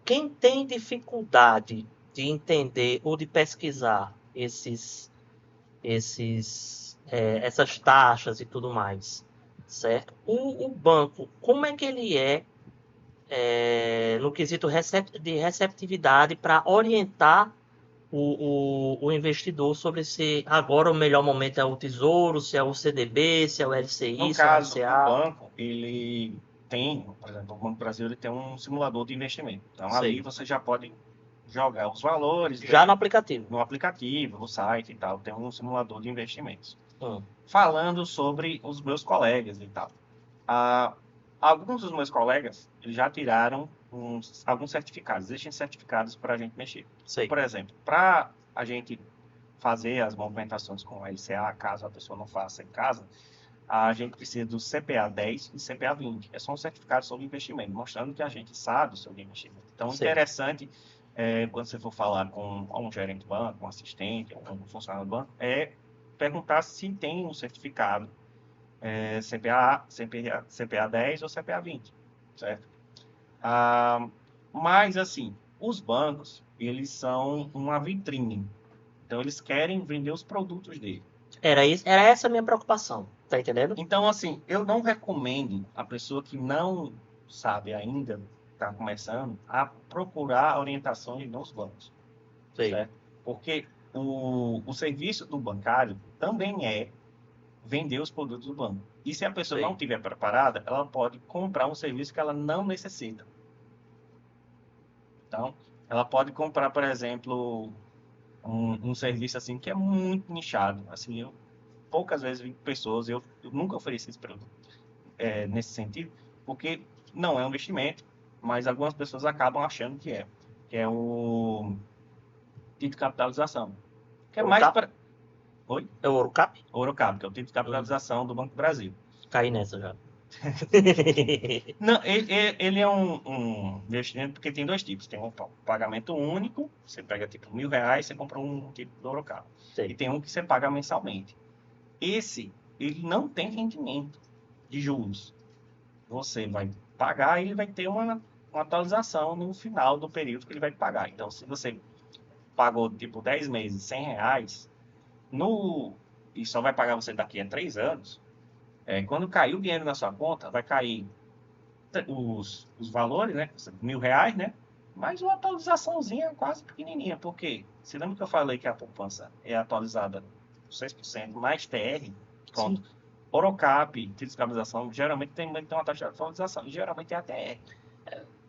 Quem tem dificuldade de entender ou de pesquisar essas taxas e tudo mais, certo? O banco, como é que ele no quesito de receptividade para orientar o investidor sobre se agora o melhor momento é o Tesouro, se é o CDB, se é o LCI, No se é o caso, o LCA? banco, ele tem, por exemplo, o Banco do Brasil ele tem um simulador de investimento. Então, ali Sei. você já pode jogar os valores Já no aplicativo. no aplicativo, no site e tal. Tem um simulador de investimentos. Hum. Falando sobre os meus colegas e tal. Alguns dos meus colegas eles já tiraram alguns certificados. Existem certificados para a gente mexer. Sei. Por exemplo, para a gente fazer as movimentações com o LCA, caso a pessoa não faça em casa, a gente precisa do CPA 10 e CPA 20. São certificados sobre investimento, mostrando que a gente sabe sobre investimento. Então, Sei. interessante, quando você for falar com um gerente do banco, um assistente, um funcionário do banco, perguntar se tem um certificado CPA 10 ou CPA 20, certo? Mas, assim, os bancos, eles são uma vitrine. Então, eles querem vender os produtos dele. Era essa a minha preocupação, tá entendendo? Então, assim, eu não recomendo a pessoa que não sabe ainda, está começando, a procurar orientações nos bancos. Sei. Certo? Porque o serviço do bancário também é vender os produtos do banco. E se a pessoa Sei. não estiver preparada, ela pode comprar um serviço que ela não necessita. Então, ela pode comprar, por exemplo, um serviço assim que é muito nichado. Assim, eu poucas vezes vi pessoas, eu nunca ofereci esse produto nesse sentido, porque não é um investimento, mas algumas pessoas acabam achando que é o título de capitalização. Que é mais Ourocap? para... Oi? É o Ourocap? Ourocap, que é o título de capitalização do Banco do Brasil. Caí nessa já. Não, ele é um investimento porque tem dois tipos. Tem um pagamento único, você pega tipo R$ 1.000, você compra um tipo do Ourocap. Sei. E tem um que você paga mensalmente. Esse, ele não tem rendimento de juros. Você vai pagar e ele vai ter uma atualização no final do período que ele vai pagar. Então, se você pagou tipo 10 meses, R$ 100, e só vai pagar você daqui a 3 anos, quando cair o dinheiro na sua conta, vai cair os valores, né? R$ 1.000, né? Mas uma atualizaçãozinha quase pequenininha. Por quê? Você lembra que eu falei que a poupança é atualizada 6% mais TR? Pronto. Sim. Orocap, título de capitalização, geralmente tem uma taxa de atualização. E geralmente é a TR.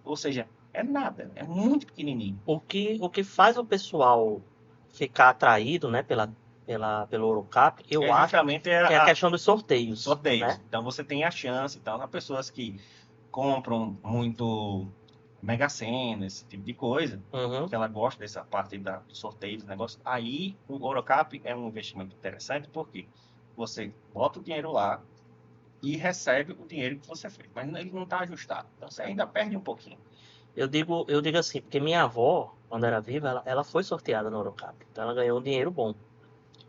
Ou seja, é nada, é muito pequenininho. O que faz o pessoal ficar atraído, né, pelo Orocap, eu acho Justamente que é a questão dos sorteios, sorteios. né? Então você tem a chance, então, as pessoas que compram muito Mega Sena, esse tipo de coisa, Uhum. que ela gosta dessa parte do sorteio, do negócio, aí o Orocap é um investimento interessante porque você bota o dinheiro lá e recebe o dinheiro que você fez, mas ele não está ajustado, então você ainda perde um pouquinho. Eu digo assim, porque minha avó, quando era viva, ela foi sorteada no Orocap. Então ela ganhou um dinheiro bom,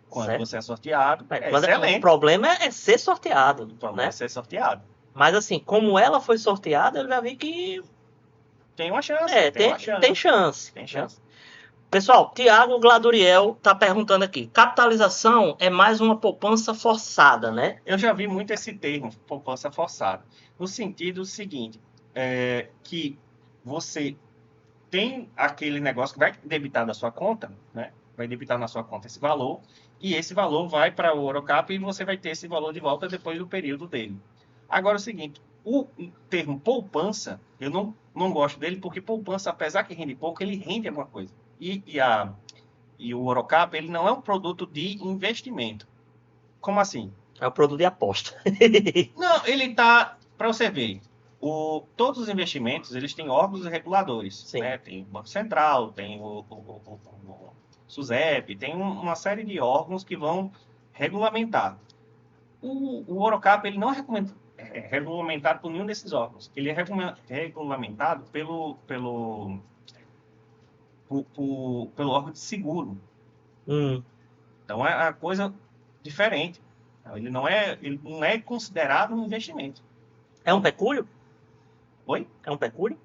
Quando certo? você é sorteado, É, é o excelente. problema é ser sorteado, O problema é né? ser sorteado. Mas assim, como ela foi sorteada, eu já vi que Tem uma chance, tem uma tem chance, chance, tem né? chance. Pessoal, Tiago Gladuriel tá perguntando aqui: capitalização é mais uma poupança forçada, né? Eu já vi muito esse termo, poupança forçada, no sentido seguinte, que você tem aquele negócio que vai debitar da sua conta, né? Vai debitar na sua conta esse valor, e esse valor vai para o Orocap e você vai ter esse valor de volta depois do período dele. Agora é o seguinte, o termo poupança, eu não gosto dele, porque poupança, apesar que rende pouco, ele rende alguma coisa. E o Orocap, ele não é um produto de investimento. Como assim? É o produto de aposta. Não, ele está, para você ver, todos os investimentos, eles têm órgãos reguladores, Sim. né? Tem o Banco Central, tem o SUSEP, tem uma série de órgãos que vão regulamentar. O Orocap, ele não é regulamentado por nenhum desses órgãos. Ele é regulamentado pelo órgão de seguro. Hum. Então, é a coisa diferente. Ele não é considerado um investimento. É um pecúlio? Oi? É um pecúlio?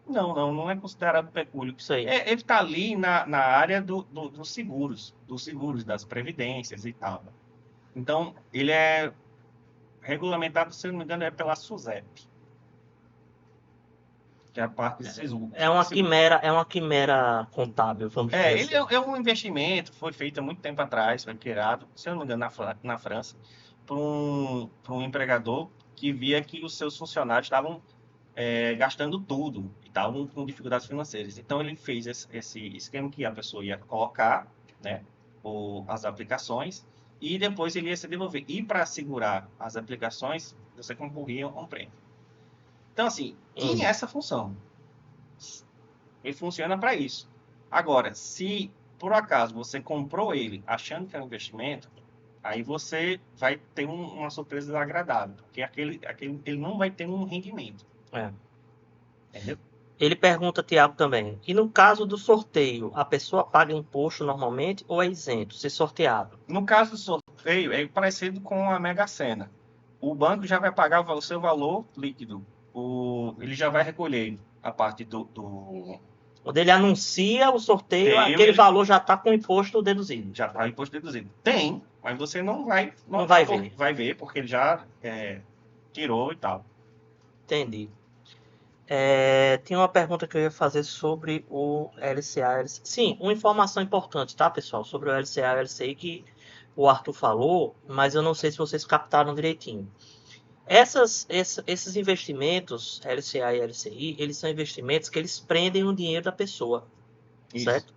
Não é considerado pecúlio. Isso aí. Ele está ali na área dos seguros, das previdências e tal. Então, ele é regulamentado, se eu não me engano, é pela SUSEP, que é a parte de seguros. É uma quimera contábil, vamos dizer Ele assim. é um investimento, foi feito há muito tempo atrás, foi criado, se eu não me engano, na França, por um empregador que via que os seus funcionários estavam gastando tudo e estavam com dificuldades financeiras. Então ele fez esse esquema que a pessoa ia colocar, né, as aplicações e depois ele ia se devolver. E para segurar as aplicações, você concorria a um prêmio. Então assim, tinha essa função. Ele funciona para isso. Agora, se por acaso você comprou ele achando que é um investimento, aí você vai ter uma surpresa desagradável, porque ele não vai ter um rendimento. É. Entendeu? Ele pergunta, Tiago, também. E no caso do sorteio, a pessoa paga imposto normalmente ou é isento, se sorteado? No caso do sorteio, é parecido com a Mega Sena. O banco já vai pagar o seu valor líquido. Ele já vai recolher a parte Quando ele anuncia o sorteio, sorteio, aquele ele valor já está com o imposto deduzido. já está imposto deduzido. Tem, mas você não vai, Não vai ver. vai ver, porque ele já tirou e tal. Entendi. Tinha uma pergunta que eu ia fazer sobre o LCA. Sim, uma informação importante, tá, pessoal? Sobre o LCA e o LCI que o Arthur falou, mas eu não sei se vocês captaram direitinho. Esses investimentos, LCA e LCI, eles são investimentos que eles prendem o dinheiro da pessoa, Isso. certo?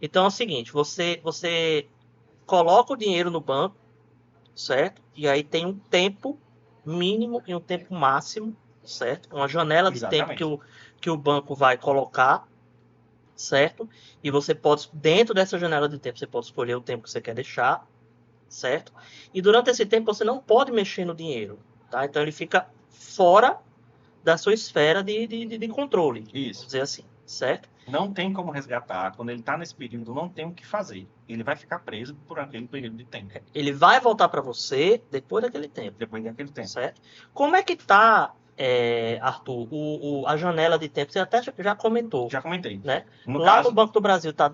Então é o seguinte, você coloca o dinheiro no banco, certo? E aí tem um tempo mínimo e um tempo máximo, certo? Uma janela de tempo Exatamente. que o banco vai colocar, certo? E você pode, dentro dessa janela de tempo, você pode escolher o tempo que você quer deixar, certo? E durante esse tempo você não pode mexer no dinheiro, tá? Então ele fica fora da sua esfera de controle, vamos Isso. dizer assim, certo? Não tem como resgatar. Quando ele está nesse período, não tem o que fazer. Ele vai ficar preso por aquele período de tempo. Ele vai voltar para você depois daquele tempo, Depois daquele tempo. certo? Como é que tá, Arthur, a janela de tempo? Você até já comentou, Já comentei. né? No Lá caso, no Banco do Brasil tá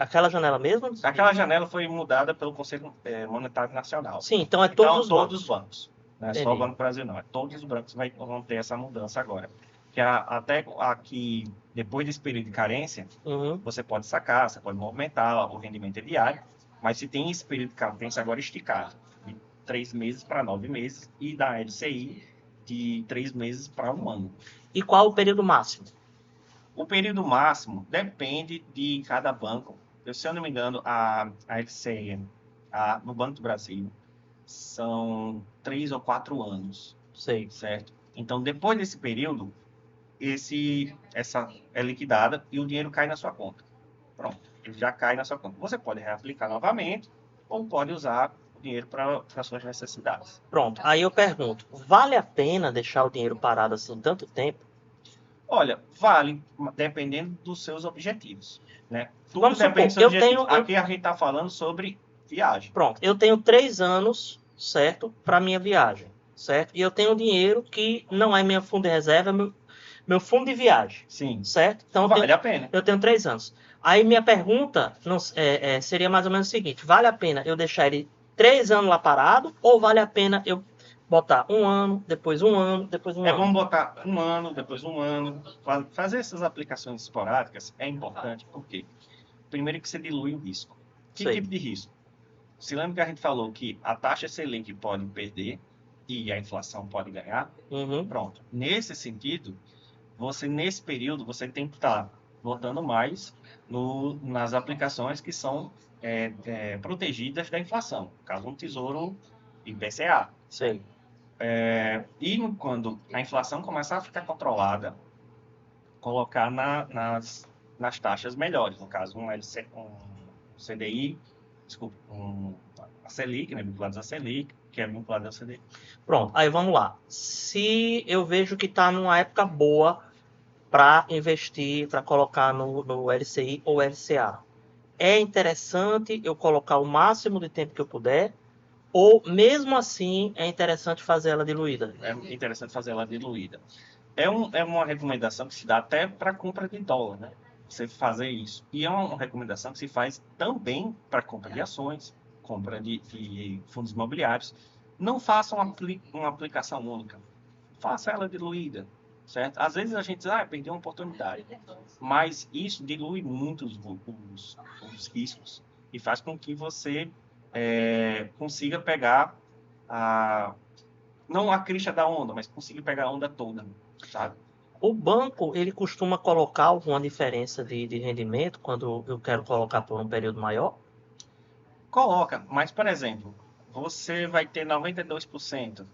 aquela janela mesmo? aquela janela foi mudada pelo Conselho Monetário Nacional. Sim, então é Então, todos os bancos. Não é só o Entendi. Banco do Brasil, não. É todos os bancos vão ter essa mudança agora. Que até aqui, depois desse período de carência, Uhum. você pode sacar, você pode movimentar, o rendimento é diário, mas se tem esse período de carência agora esticado, de 3 meses para 9 meses, e da LCI de 3 meses para 1 ano. E qual o período máximo? O período máximo depende de cada banco. Se eu não me engano, a FCE, no Banco do Brasil, são 3 ou 4 anos, Sei. certo? Então, depois desse período, essa é liquidada e o dinheiro cai na sua conta. Pronto, ele já cai na sua conta. Você pode reaplicar novamente ou pode usar o dinheiro para suas necessidades. Pronto, aí eu pergunto, vale a pena deixar o dinheiro parado assim tanto tempo? Olha, vale, dependendo dos seus objetivos, né? Tudo Vamos supor, depende dos seus objetivos. Aqui a gente está falando sobre viagem. Pronto, eu tenho 3 anos, certo, para minha viagem, certo? E eu tenho dinheiro que não é minha fundo de reserva, é meu fundo de viagem. Sim. Certo? Então vale a pena. Eu tenho 3 anos. Aí minha pergunta seria mais ou menos o seguinte: vale a pena eu deixar ele 3 anos lá parado ou vale a pena eu botar 1 ano, depois 1 ano, depois 1 ano? Vamos botar 1 ano, depois 1 ano. Fazer essas aplicações esporádicas é importante, porque primeiro que você dilui o risco. Que tipo de risco? Se lembra que a gente falou que a taxa Selic pode perder e a inflação pode ganhar? Uhum. Pronto. Nesse sentido, nesse período, você tem que estar botando mais nas aplicações que são protegidas da inflação. Caso um tesouro IPCA. Sim. E quando a inflação começar a ficar controlada, colocar nas taxas melhores. No caso, um CDI, desculpa, a Selic, né, vinculado à Selic, que é vinculado à CDI. Pronto, aí vamos lá. Se eu vejo que está numa época boa para investir, para colocar no LCI ou LCA, é interessante eu colocar o máximo de tempo que eu puder, ou mesmo assim é interessante fazer ela diluída? É interessante fazer ela diluída. É uma recomendação que se dá até para compra de dólar, né? Você fazer isso. E é uma recomendação que se faz também para compra de ações, compra de fundos imobiliários. Não faça uma aplicação única. Faça ela diluída, certo? Às vezes a gente diz, perdeu uma oportunidade. Mas isso dilui muito os riscos e faz com que você consiga pegar não a crista da onda, mas consiga pegar a onda toda, sabe? O banco, ele costuma colocar alguma diferença de rendimento quando eu quero colocar por um período maior? Coloca, mas, por exemplo, você vai ter 92%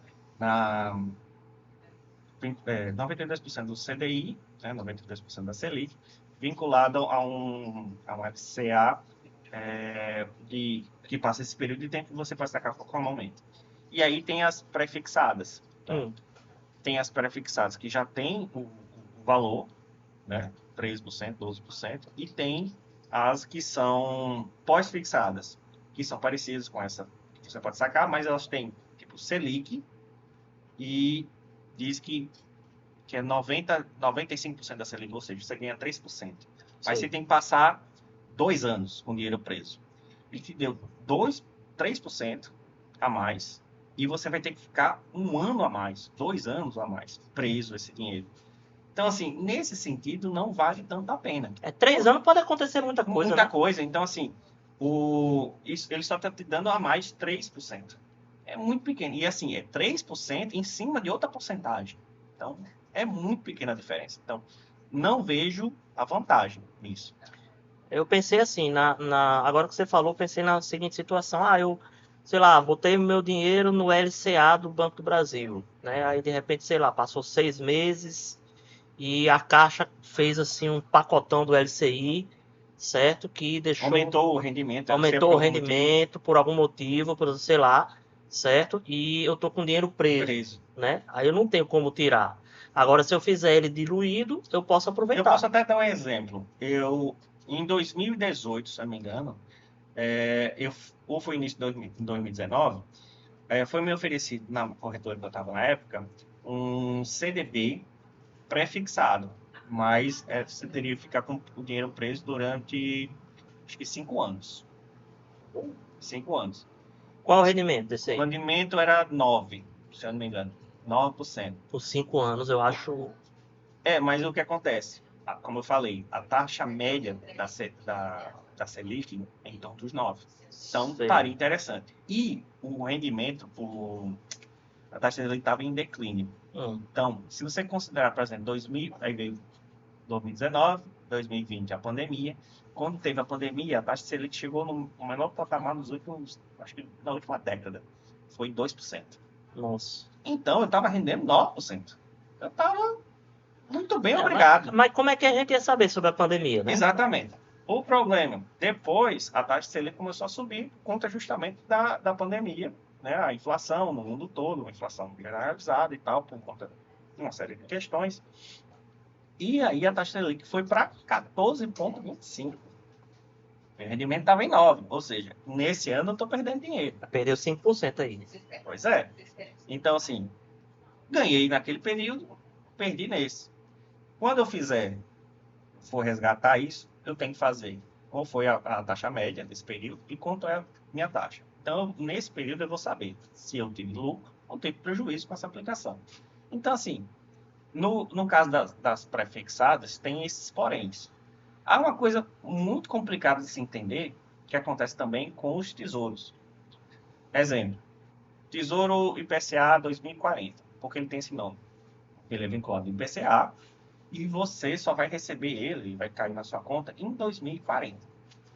92% do CDI, né, 92% da Selic, vinculado a um FCA que passa esse período de tempo que você pode sacar a qualquer momento. E aí tem as pré-fixadas. Tá? Tem as pré-fixadas que já tem o valor, né, 3%, 12%, e tem as que são pós-fixadas, que são parecidas com essa que você pode sacar, mas elas têm tipo Selic e diz que é 95% da Selic, ou seja, você ganha 3%. Mas você tem que passar 2 anos com dinheiro preso. Ele te deu 3% a mais e você vai ter que ficar 1 ano a mais, 2 anos a mais, preso esse dinheiro. Então, assim, nesse sentido, não vale tanto a pena. 3 anos pode acontecer muita coisa. Muita coisa. Então, assim, ele só está te dando a mais 3%. É muito pequeno. E, assim, é 3% em cima de outra porcentagem. Então, é muito pequena a diferença. Então, não vejo a vantagem nisso. Eu pensei assim, agora que você falou, eu pensei na seguinte situação. Eu, sei lá, botei meu dinheiro no LCA do Banco do Brasil, né? Aí, de repente, sei lá, passou 6 meses e a Caixa fez, assim, um pacotão do LCI, certo? Que deixou... Aumentou o rendimento. Aumentou o rendimento por algum motivo, sei lá, certo? E eu tô com dinheiro preso, né? Aí eu não tenho como tirar. Agora, se eu fizer ele diluído, eu posso aproveitar. Eu posso até dar um exemplo. Em 2018, se não me engano, ou foi início de 2019, foi me oferecido na corretora que eu estava na época um CDB pré-fixado, mas você teria que ficar com o dinheiro preso durante, acho que 5 anos. 5 anos. Qual o rendimento desse aí? O rendimento era 9, se eu não me engano. 9%. Por 5 anos, eu acho... Mas o que acontece? Como eu falei, a taxa média da Selic é em torno dos 9. Então, estaria interessante. E o rendimento a taxa Selic estava em declínio. Então, se você considerar, por exemplo, 2000, aí veio 2019, 2020, a pandemia. Quando teve a pandemia, a taxa Selic chegou no menor patamar nos últimos, acho que na última década. Foi 2%. Nossa. Então, eu estava rendendo 9%. Eu estava muito bem, obrigado. Mas como é que a gente ia saber sobre a pandemia, né? Exatamente. O problema, depois, a taxa Selic começou a subir por conta justamente da pandemia, né? A inflação no mundo todo, uma inflação generalizada e tal, por conta de uma série de questões. E aí a taxa Selic foi para 14,25. O rendimento estava em 9, ou seja, nesse ano eu estou perdendo dinheiro. Perdeu 5% aí. Pois é. Então, assim, ganhei naquele período, perdi nesse. Quando eu for resgatar isso, eu tenho que fazer qual foi a taxa média desse período e quanto é a minha taxa. Então, nesse período eu vou saber se eu tive lucro ou tive prejuízo com essa aplicação. Então, assim, no caso das pré-fixadas, tem esses poréns. Há uma coisa muito complicada de se entender, que acontece também com os tesouros. Exemplo, Tesouro IPCA 2040, porque ele tem esse nome. Ele é vinculado ao IPCA e você só vai receber ele, vai cair na sua conta em 2040.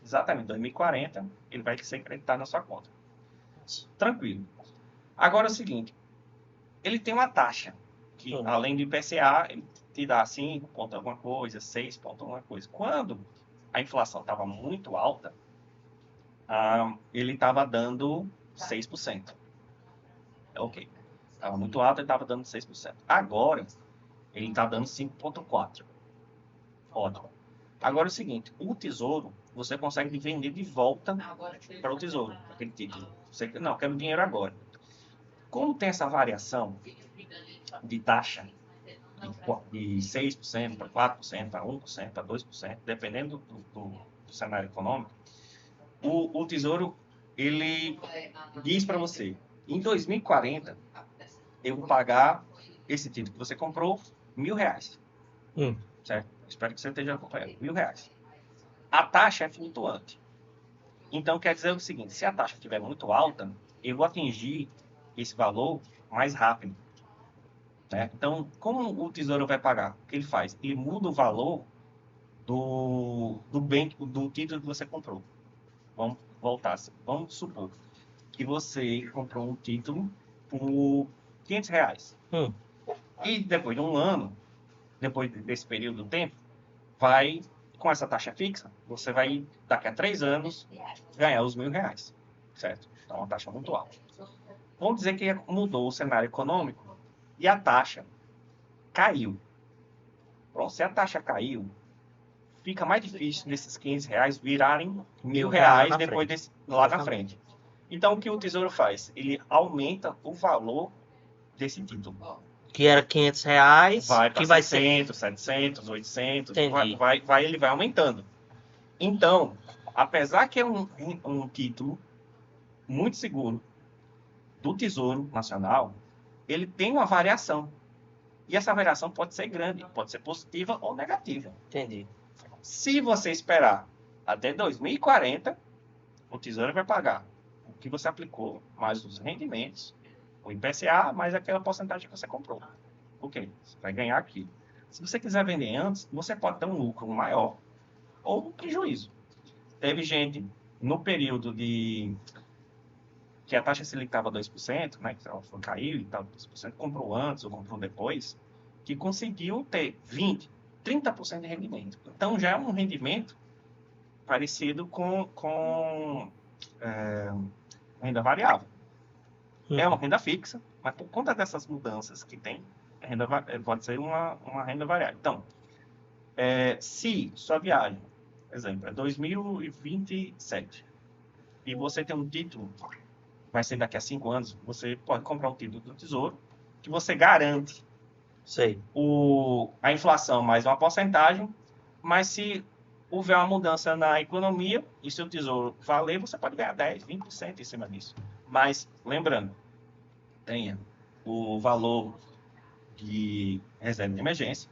Exatamente, 2040 ele vai ser creditado na sua conta. Tranquilo. Agora é o seguinte, ele tem uma taxa, que além do IPCA, ele te dá 5 ponto alguma coisa, 6 ponto alguma coisa. Quando a inflação estava muito alta, ele estava dando 6%. Ok. Estava muito alto, ele estava dando 6%. Agora, ele está dando 5,4%. Ótimo. Agora é o seguinte, o tesouro, você consegue vender de volta para o tesouro, aquele título. Você, não, quero dinheiro agora. Como tem essa variação de taxa de 6% para 4%, para 1%, para 2%, dependendo do cenário econômico, o tesouro, ele diz para você, em 2040, eu vou pagar esse título que você comprou, R$1.000. Certo? Espero que você esteja acompanhando. R$1.000. A taxa é flutuante. Então, quer dizer o seguinte, se a taxa estiver muito alta, eu vou atingir esse valor mais rápido. Né? Então, como o tesouro vai pagar? O que ele faz? Ele muda o valor do bem, do título que você comprou. Vamos voltar. Vamos supor que você comprou um título por R$500. E depois de um ano, depois desse período de tempo, vai, com essa taxa fixa, você vai, daqui a 3 anos, ganhar os R$1.000. Certo? Então, é uma taxa muito alta. Vamos dizer que mudou o cenário econômico e a taxa caiu. Pronto, se a taxa caiu, fica mais difícil desses R$500 virarem R$1.000 depois lá na frente. Então, o que o Tesouro faz? Ele aumenta o valor desse título. Que era R$500. Vai para 600, 700, 800, ele vai aumentando. Então, apesar que é um título muito seguro do Tesouro Nacional, ele tem uma variação. E essa variação pode ser grande, pode ser positiva ou negativa. Entendi. Se você esperar até 2040, o Tesouro vai pagar o que você aplicou, mais os rendimentos, o IPCA, mais aquela porcentagem que você comprou. Ok, você vai ganhar aquilo. Se você quiser vender antes, você pode ter um lucro maior ou um prejuízo. Teve gente no período que a taxa Selic estava 2%, né, que ela caiu e tal, 2%, comprou antes ou comprou depois, que conseguiu ter 20%, 30% de rendimento. Então, já é um rendimento parecido com renda variável. É uma renda fixa, mas por conta dessas mudanças que tem, pode ser uma renda variável. Então, se sua viagem, por exemplo, é 2027, e você tem um título, vai ser daqui a 5 anos, você pode comprar um título do Tesouro, que você garante a inflação mais uma porcentagem, mas se houver uma mudança na economia e seu tesouro valer, você pode ganhar 10%, 20% em cima disso. Mas, lembrando, tenha o valor de reserva de emergência,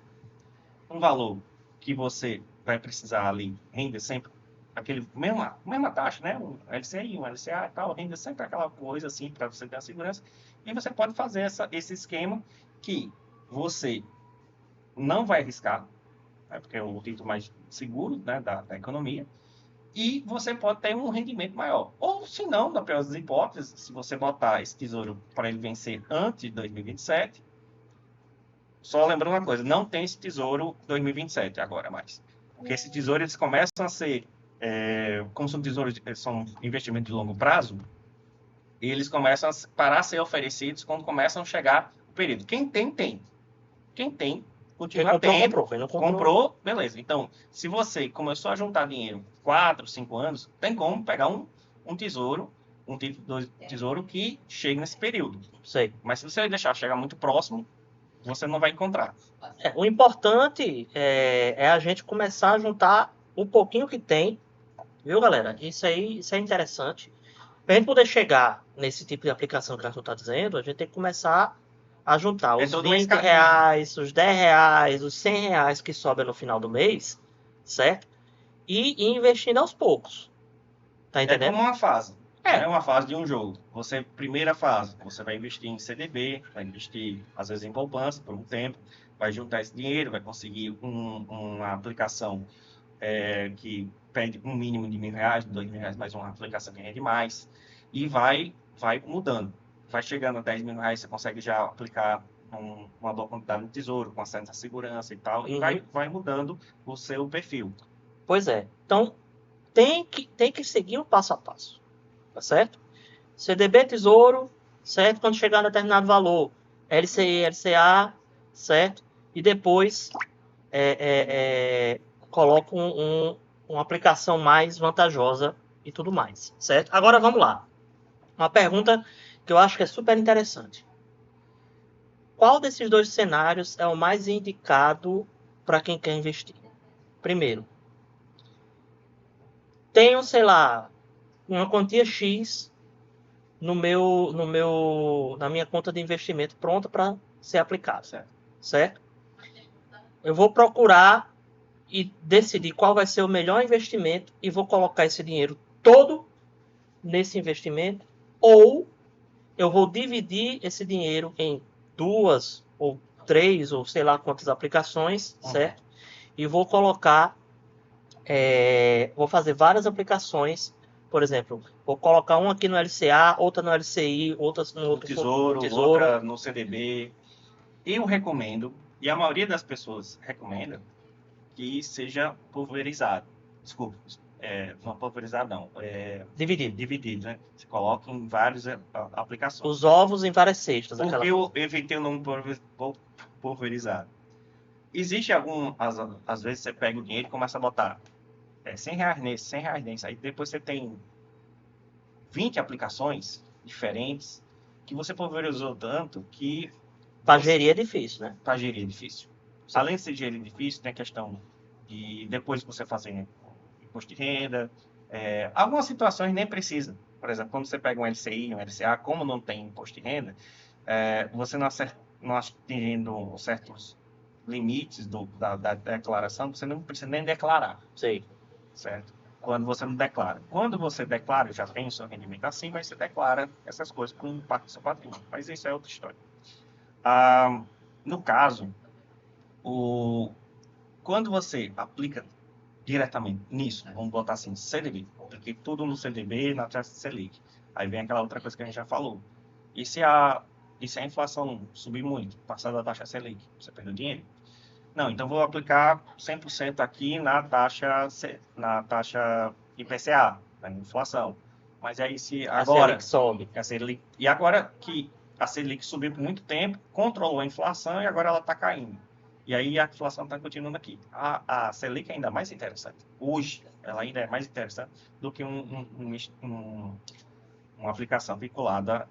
um valor que você vai precisar ali, render sempre aquele mesma taxa, né? Um LCI, um LCA e tal, rende sempre aquela coisa assim para você ter a segurança. E você pode fazer esse esquema que você não vai arriscar, né, porque é o título mais seguro, né, da economia, e você pode ter um rendimento maior. Ou, se não, na pior das hipóteses, se você botar esse tesouro para ele vencer antes de 2027, só lembrando uma coisa, não tem esse tesouro 2027 agora mais. Porque esse tesouro, eles começam a ser, como são tesouros, são investimentos de longo prazo, eles começam a parar a ser oferecidos quando começam a chegar o período. Quem tem, tem. Quem tem, continua tendo. Quem não comprou, beleza. Então, se você começou a juntar dinheiro 4, 5 anos, tem como pegar um tesouro, um tesouro que chegue nesse período. Sei. Mas se você deixar chegar muito próximo, você não vai encontrar. O importante é a gente começar a juntar o pouquinho que tem, viu, galera? Isso é interessante. Para a gente poder chegar nesse tipo de aplicação que o Arthur está dizendo, a gente tem que começar a juntar os 20 reais, os 10 reais, os 100 reais que sobem no final do mês, certo? E ir investindo aos poucos. Tá entendendo? É como uma fase. É uma fase de um jogo. Primeira fase, você vai investir em CDB, vai investir, às vezes, em poupança por um tempo, vai juntar esse dinheiro, vai conseguir uma aplicação que pede um mínimo de R$ 1.000, de R$ 2.000, mais uma aplicação que rende mais, e vai mudando. Vai chegando a R$ 10.000, você consegue já aplicar uma boa quantidade no tesouro, com certa segurança e tal, e vai mudando o seu perfil. Pois é. Então, tem que seguir o passo a passo, tá certo? CDB, tesouro, certo? Quando chegar a determinado valor, LCI, LCA, certo? E depois coloco uma aplicação mais vantajosa e tudo mais, certo? Agora vamos lá. Uma pergunta que eu acho que é super interessante. Qual desses dois cenários é o mais indicado para quem quer investir? Primeiro, tenho, sei lá, uma quantia X na minha conta de investimento pronta para ser aplicada, certo? Eu vou procurar e decidir qual vai ser o melhor investimento e vou colocar esse dinheiro todo nesse investimento, ou eu vou dividir esse dinheiro em 2 ou 3 ou sei lá quantas aplicações, certo? E vou colocar, vou fazer várias aplicações, por exemplo, vou colocar uma aqui no LCA, outra no LCI, outra no outro tesouro, outra no CDB. Eu recomendo, e a maioria das pessoas recomenda, que seja pulverizado. Desculpa, não pulverizado não. Dividido, né? Você coloca em várias aplicações. Os ovos em várias cestas. Por que eu evitei o nome pulverizado? Existe às vezes você pega o dinheiro e começa a botar R$ 100 nesse, R$ 100 nesse. Aí depois você tem 20 aplicações diferentes que você pulverizou tanto que... Para gerir é difícil, né? Para gerir é difícil. Sim. Além de ser gerir difícil, tem a questão de depois que você fazer imposto de renda. Algumas situações nem precisa. Por exemplo, quando você pega um LCI, um LCA, como não tem imposto de renda, você não atingindo certos limites da declaração, você não precisa nem declarar. Sim. Certo? Quando você não declara. Quando você declara, já tem o seu rendimento assim, mas você declara essas coisas com parte do seu patrimônio. Mas isso é outra história. No caso, quando você aplica diretamente nisso, vamos botar assim, CDB, apliquei tudo no CDB, na taxa Selic. Aí vem aquela outra coisa que a gente já falou. E se a inflação subir muito, passar da taxa Selic, você perdeu dinheiro? Não, então vou aplicar 100% aqui na taxa IPCA, na inflação. Mas aí se agora... A Selic sobe. E agora que a Selic subiu por muito tempo, controlou a inflação e agora ela está caindo. E aí a inflação está continuando aqui. A Selic é ainda mais interessante. Hoje, ela ainda é mais interessante do que uma aplicação vinculada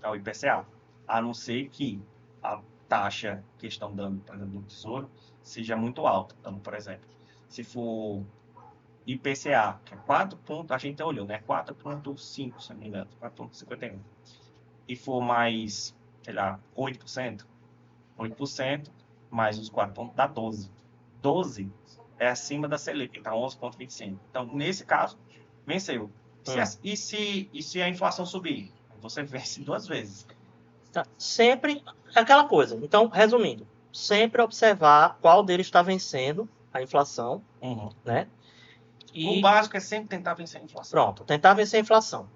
ao IPCA. A não ser que a taxa que estão dando, por exemplo, do Tesouro, seja muito alta. Então, por exemplo, se for IPCA, que é 4 pontos, a gente olhou, né? 4,5, se não me engano, 4,51. E for mais, sei lá, 8%, mais os 4 pontos dá 12. 12 é acima da Selic, então 11,25. Então, nesse caso, venceu. E se a inflação subir? você vence 2 vezes. Tá? Sempre aquela coisa. Então, resumindo, sempre observar qual deles está vencendo a inflação, né? O básico é sempre tentar vencer a inflação. Pronto, tentar vencer a inflação.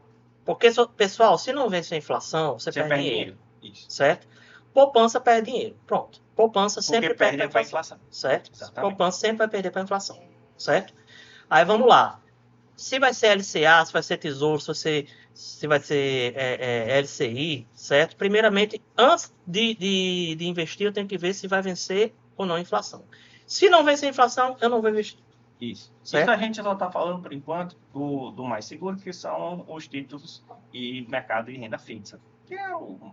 Porque, pessoal, se não vencer a inflação, você perde dinheiro. Isso. Certo? Poupança perde dinheiro. Pronto. Poupança sempre perde para a inflação. Certo? Exatamente. Poupança sempre vai perder para a inflação. Certo? Aí vamos lá. Se vai ser LCA, se vai ser Tesouro, se vai ser LCI, certo? Primeiramente, antes de investir, eu tenho que ver se vai vencer ou não a inflação. Se não vencer a inflação, eu não vou investir. Isso. Certo? Isso a gente só está falando, por enquanto, do mais seguro, que são os títulos e mercado de renda fixa, que é o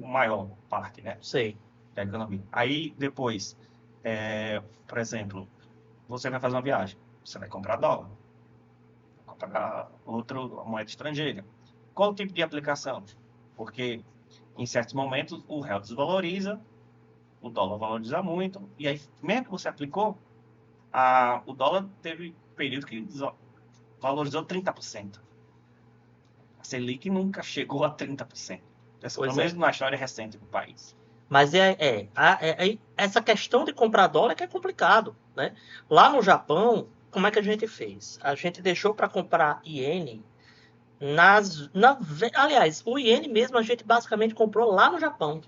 maior parte, né? Sei. Da economia. Aí, depois, por exemplo, você vai fazer uma viagem, você vai comprar dólar, comprar outra moeda estrangeira. Qual o tipo de aplicação? Porque, em certos momentos, o real desvaloriza, o dólar valoriza muito, e aí, mesmo que você aplicou, o dólar teve período que valorizou 30%. A Selic nunca chegou a 30%. Pelo menos na história recente do país. Mas essa questão de comprar dólar que é complicado, né? Lá no Japão, como é que a gente fez? A gente deixou para comprar iene aliás, o iene mesmo a gente basicamente comprou lá no Japão,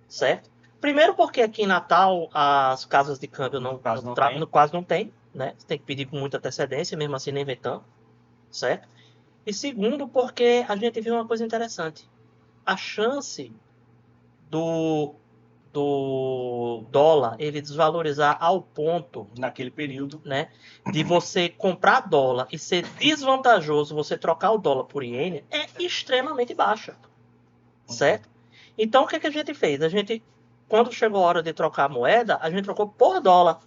certo? Primeiro porque aqui em Natal as casas de câmbio quase não tem, né? Você tem que pedir com muita antecedência, mesmo assim nem vem tanto, certo? E segundo porque a gente viu uma coisa interessante. A chance do dólar ele desvalorizar ao ponto naquele período, né, de você comprar dólar e ser desvantajoso você trocar o dólar por iene é extremamente baixa, certo? Então o que a gente fez? A gente, quando chegou a hora de trocar a moeda, a gente trocou por dólar,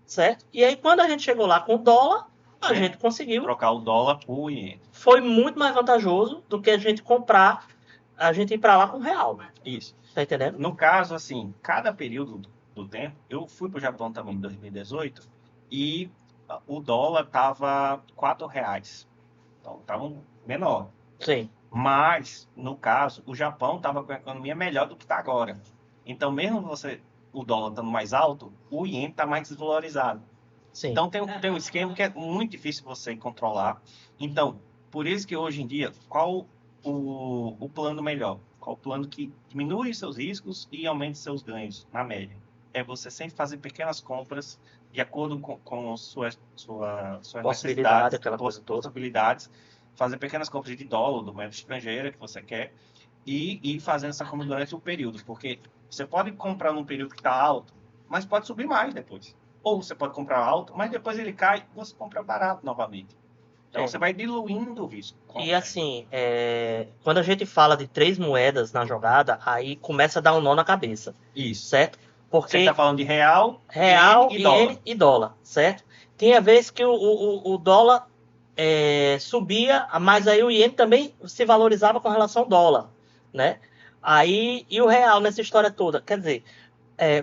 certo? E aí quando a gente chegou lá com o dólar, a gente conseguiu trocar o dólar por iene. Foi muito mais vantajoso do que a gente ir para lá com real. Isso. Tá entendendo? No caso, assim, cada período do tempo, eu fui para o Japão também em 2018 e o dólar tava R$4. Então, tava menor. Sim. Mas, no caso, o Japão tava com a economia melhor do que está agora. Então, mesmo o dólar estando mais alto, o iene está mais desvalorizado. Sim. Então, tem um esquema que é muito difícil você controlar. Então, por isso que hoje em dia, qual o plano melhor? Qual o plano que diminui seus riscos e aumente seus ganhos, na média? É você sempre fazer pequenas compras de acordo com suas necessidades, possibilidades, fazer pequenas compras de dólar, do moeda estrangeira que você quer, e ir fazendo essa compra durante o período, porque você pode comprar num período que está alto, mas pode subir mais depois. Ou você pode comprar alto, mas depois ele cai e você compra barato novamente. Então você vai diluindo o risco. E assim, quando a gente fala de 3 moedas na jogada, aí começa a dar um nó na cabeça. Isso. Certo? Porque você está falando de real, iene e dólar, certo? Tinha vez que o dólar subia, mas aí o iene também se valorizava com relação ao dólar, né? Aí, e o real nessa história toda? Quer dizer,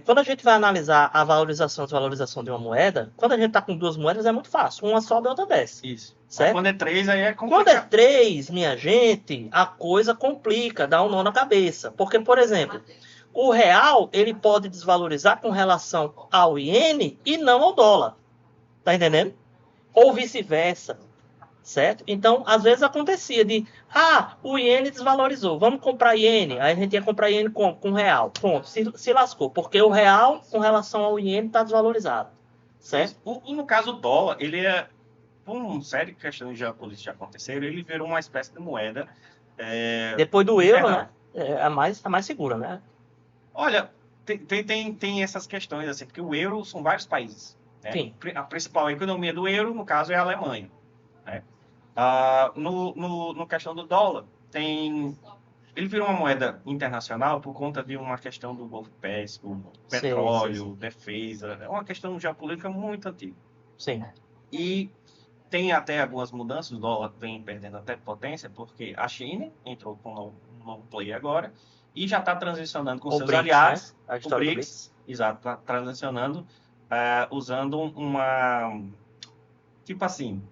quando a gente vai analisar a valorização e desvalorização de uma moeda, quando a gente está com 2 moedas é muito fácil. Uma sobe e a outra desce. Isso. Certo? Quando é 3, aí é complicado. Quando é 3, minha gente, a coisa complica, dá um nó na cabeça. Porque, por exemplo, o real ele pode desvalorizar com relação ao iene e não ao dólar. Tá entendendo? Ou vice-versa. Certo? Então, às vezes acontecia o iene desvalorizou, vamos comprar iene. Aí a gente ia comprar iene com real. Pronto, se lascou, porque o real com relação ao iene está desvalorizado. Certo? E no caso o dólar, ele por uma série de questões geopolíticas que aconteceram, ele virou uma espécie de moeda. Depois do euro, né? É a mais segura, né? Olha, tem essas questões, assim, porque o euro são vários países. Né? Sim. A principal economia do euro, no caso, é a Alemanha. Né? No questão do dólar, ele virou uma moeda internacional por conta de uma questão do Golfo Pérsico, petróleo, defesa. É uma questão geopolítica muito antiga. Sim. E tem até algumas mudanças, o dólar vem perdendo até potência, porque a China entrou com um novo player agora e já está transicionando com seus BRICS, aliados. né? O BRICS, exato, está transicionando, usando uma... Tipo assim,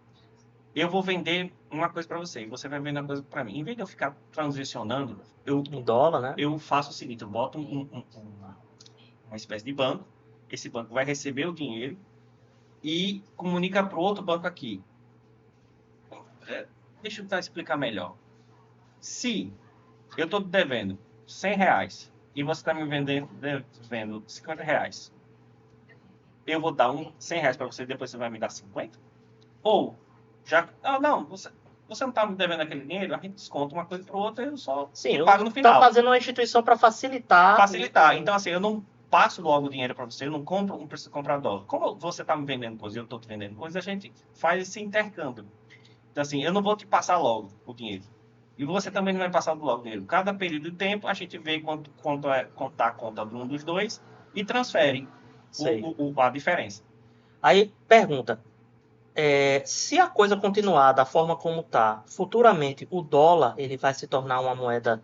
eu vou vender uma coisa para você, e você vai vender uma coisa para mim. Em vez de eu ficar transicionando, eu, Em dólar, né? eu faço o seguinte, eu boto uma espécie de banco, esse banco vai receber o dinheiro e comunica para o outro banco aqui. Deixa eu tentar explicar melhor. Se eu estou devendo R$ 100 e você está me devendo R$ 50, eu vou dar R$ 100 para você e depois você vai me dar 50? Ou, já. Ah, não, você não está me devendo aquele dinheiro, a gente desconta uma coisa para outra e eu só Sim, te pago no tá final. fazendo uma instituição para facilitar. Facilitar. Então, assim, eu não passo logo o dinheiro para você, eu não compro, não preciso comprar dólar. Como você está me vendendo coisa e eu estou te vendendo coisa, a gente faz esse intercâmbio. Então, assim, eu não vou te passar logo o dinheiro. E você também não vai passar logo o dinheiro. Cada período de tempo, a gente vê quanto tá a conta de um dos dois e transfere Sei. a diferença. Aí, pergunta. Se a coisa continuar da forma como está, futuramente o dólar ele vai se tornar uma moeda,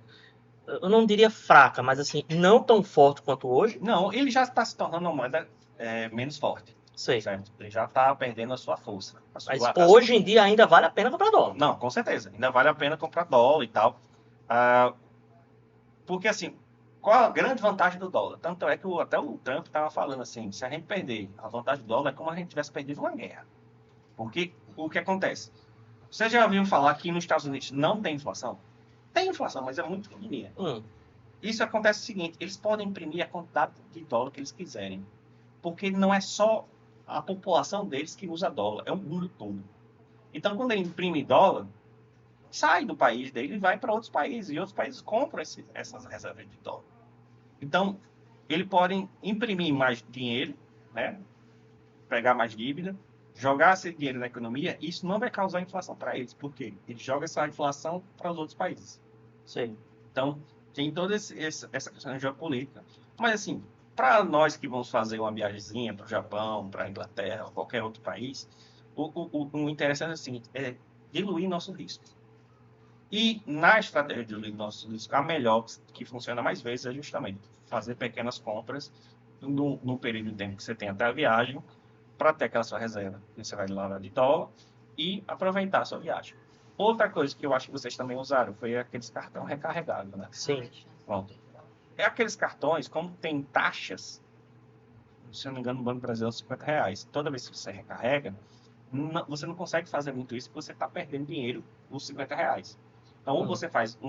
eu não diria fraca, mas assim, não tão forte quanto hoje? Não, ele já está se tornando uma moeda menos forte. Sei. Certo? Ele já está perdendo a sua força. Mas hoje em dia ainda vale a pena comprar dólar. Não, com certeza. Ainda vale a pena comprar dólar e tal. Porque, assim, qual a grande vantagem do dólar? Tanto é que até o Trump estava falando assim, se a gente perder a vantagem do dólar, é como a gente tivesse perdido uma guerra. Porque o que acontece? Você já ouviu falar que nos Estados Unidos não tem inflação? Tem inflação, mas é muito pequenininha. Isso acontece o seguinte, eles podem imprimir a quantidade de dólar que eles quiserem. Porque não é só a população deles que usa dólar, é o mundo todo. Então, quando ele imprime dólar, sai do país dele e vai para outros países. E outros países compram essas reservas de dólar. Então, eles podem imprimir mais dinheiro, né? Pegar mais dívida, jogar esse dinheiro na economia. E isso não vai causar inflação para eles. Por quê? Eles jogam essa inflação para os outros países. Sim. Então, tem toda essa questão geopolítica. Mas, assim, para nós que vamos fazer uma viagemzinha para o Japão, para a Inglaterra, ou qualquer outro país, o interessante é o seguinte, é diluir nosso risco. E na estratégia de diluir nosso risco, a melhor que funciona mais vezes é justamente fazer pequenas compras no período de tempo que você tem até a viagem, para ter aquela sua reserva que você vai lá de dólar e aproveitar a sua viagem. Outra coisa que eu acho que vocês também usaram foi aqueles cartão recarregável, né? Sim. Pronto. É aqueles cartões, como tem taxas, se eu não me engano, no Banco Brasileiro, R$ 50. Toda vez que você recarrega, você não consegue fazer muito isso porque você está perdendo dinheiro nos R$ 50. Então, ou você faz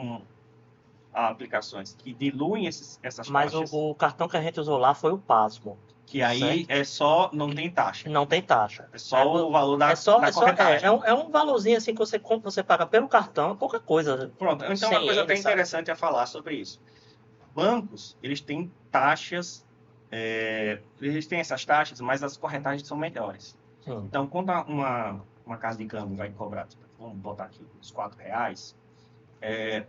aplicações que diluem essas Mas taxas. o cartão que a gente usou lá foi o Pasmo. Que aí certo? é só, não tem taxa. Não tem taxa. É só o valor da corretagem. É um valorzinho assim que você compra, você paga pelo cartão, pouca coisa. Pronto, então uma coisa até interessante a falar sobre isso. Bancos, eles têm taxas, eles têm essas taxas, mas as corretagens são melhores. Então, quando uma casa de câmbio vai cobrar, vamos botar aqui uns R$ 4,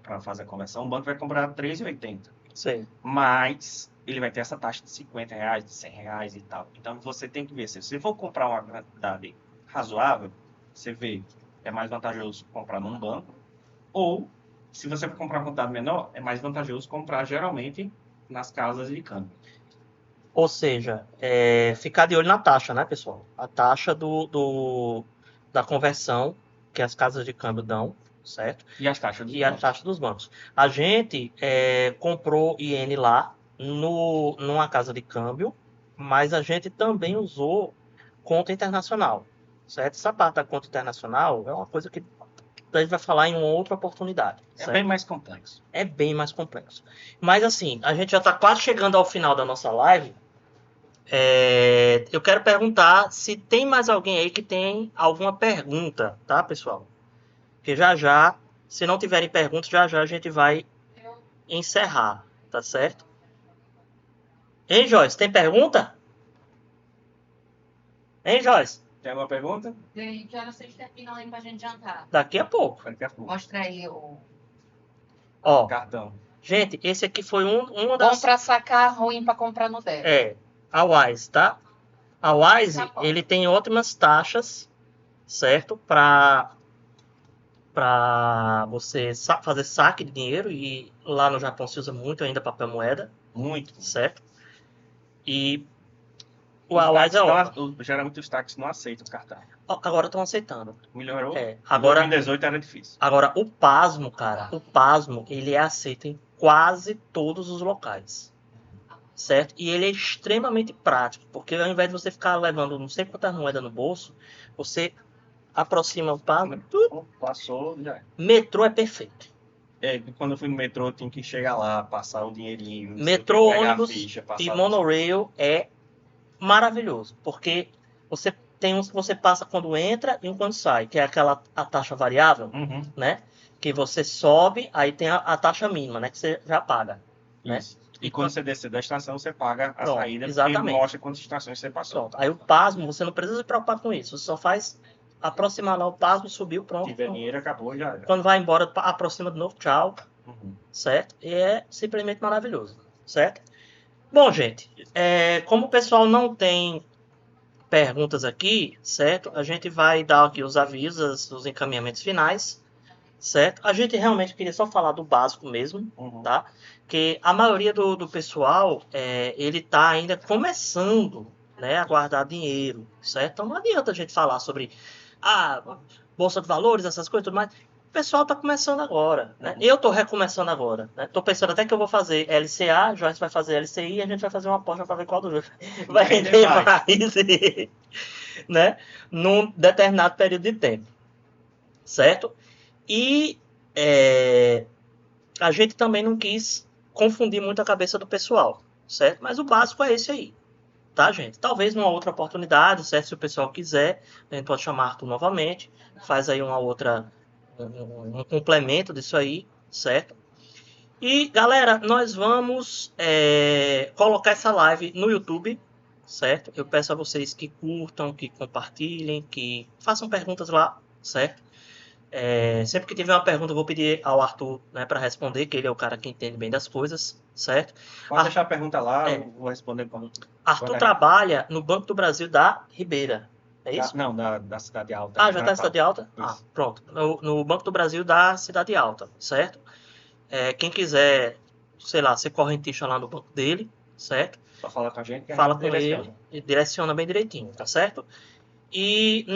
para fazer a conversão, o banco vai cobrar R$3,80. Sim. Mas ele vai ter essa taxa de R$ 50, de R$100 e tal. Então você tem que ver, se você for comprar uma quantidade razoável, você vê, é mais vantajoso comprar num banco, ou se você for comprar uma quantidade menor, é mais vantajoso comprar geralmente nas casas de câmbio. Ou seja, ficar de olho na taxa, né, pessoal? A taxa da conversão que as casas de câmbio dão, certo? E as taxas dos bancos. A taxa dos bancos. A gente comprou iene lá numa casa de câmbio, mas a gente também usou conta internacional, certo? Essa parte da conta internacional é uma coisa que a gente vai falar em uma outra oportunidade. É bem mais complexo. É bem mais complexo. Mas assim, a gente já está quase chegando ao final da nossa live. Eu quero perguntar se tem mais alguém aí que tem alguma pergunta, tá, pessoal? Porque já, se não tiverem perguntas, já a gente vai encerrar, tá certo? Hein, Joyce, tem pergunta? Hein, Joyce? Tem alguma pergunta? Tem, que horas vocês terminam aí pra gente jantar? Daqui a pouco. Mostra aí o cartão. Gente, esse aqui foi uma das... Bom pra sacar, ruim pra comprar no débito. A Wise, tá? A Wise, ele tem ótimas taxas, certo? Para você fazer saque de dinheiro, e lá no Japão se usa muito ainda papel moeda. Muito. Certo? E O Wise é geralmente os táxis não aceitam cartão. Agora estão aceitando. Melhorou? Agora, em 2018 era difícil. Agora, o Pasmo, cara, ele é aceito em quase todos os locais. Certo? E ele é extremamente prático, porque ao invés de você ficar levando não sei quantas moedas no bolso, você aproxima o Pasmo. Passou, já é. Metrô é perfeito. Quando eu fui no metrô, eu tinha que chegar lá, passar o dinheirinho. Metrô, ônibus e monorail é maravilhoso, porque você tem uns que você passa quando entra e um quando sai, que é a taxa variável, né? Que você sobe, aí tem a taxa mínima, né? Que você já paga. Isso. Né? E quando você descer da estação, você paga a saída, exatamente. Porque mostra quantas estações você passou. Aí o Pasmo, você não precisa se preocupar com isso. Você só faz aproximar lá o Pasmo, subiu, pronto. Se tiver dinheiro, acabou, já era. Quando vai embora, aproxima de novo, tchau. Certo? E é simplesmente maravilhoso. Certo? Bom, gente, como o pessoal não tem perguntas aqui, certo? A gente vai dar aqui os avisos, os encaminhamentos finais, certo? A gente realmente queria só falar do básico mesmo, tá? Que a maioria do pessoal, ele tá ainda começando, né, a guardar dinheiro, certo? Então não adianta a gente falar sobre bolsa de valores, essas coisas, tudo mais. O pessoal está começando agora, né? Eu estou recomeçando agora, né? Estou pensando até que eu vou fazer LCA, Joyce vai fazer LCI e a gente vai fazer uma aposta para ver qual dos dois vai render mais, né? Num determinado período de tempo, certo? E a gente também não quis confundir muito a cabeça do pessoal, certo? Mas o básico é esse aí, tá, gente? Talvez numa outra oportunidade, certo? Se o pessoal quiser, a gente pode chamar Arthur novamente, faz aí uma outra... um complemento disso aí, certo? E galera, nós vamos colocar essa live no YouTube, certo? Eu peço a vocês que curtam, que compartilhem, que façam perguntas lá, certo? Sempre que tiver uma pergunta eu vou pedir ao Arthur, né, para responder, que ele é o cara que entende bem das coisas, certo? Pode deixar a pergunta lá, eu vou responder quando... Arthur trabalha no Banco do Brasil da Ribeira. É isso? Não, da Cidade Alta. Já está na Cidade Alta? Isso. Pronto. No Banco do Brasil da Cidade Alta, certo? Quem quiser, sei lá, ser correntista lá no banco dele, certo? Só fala com a gente. Fala com ele e direciona bem direitinho, tá certo? E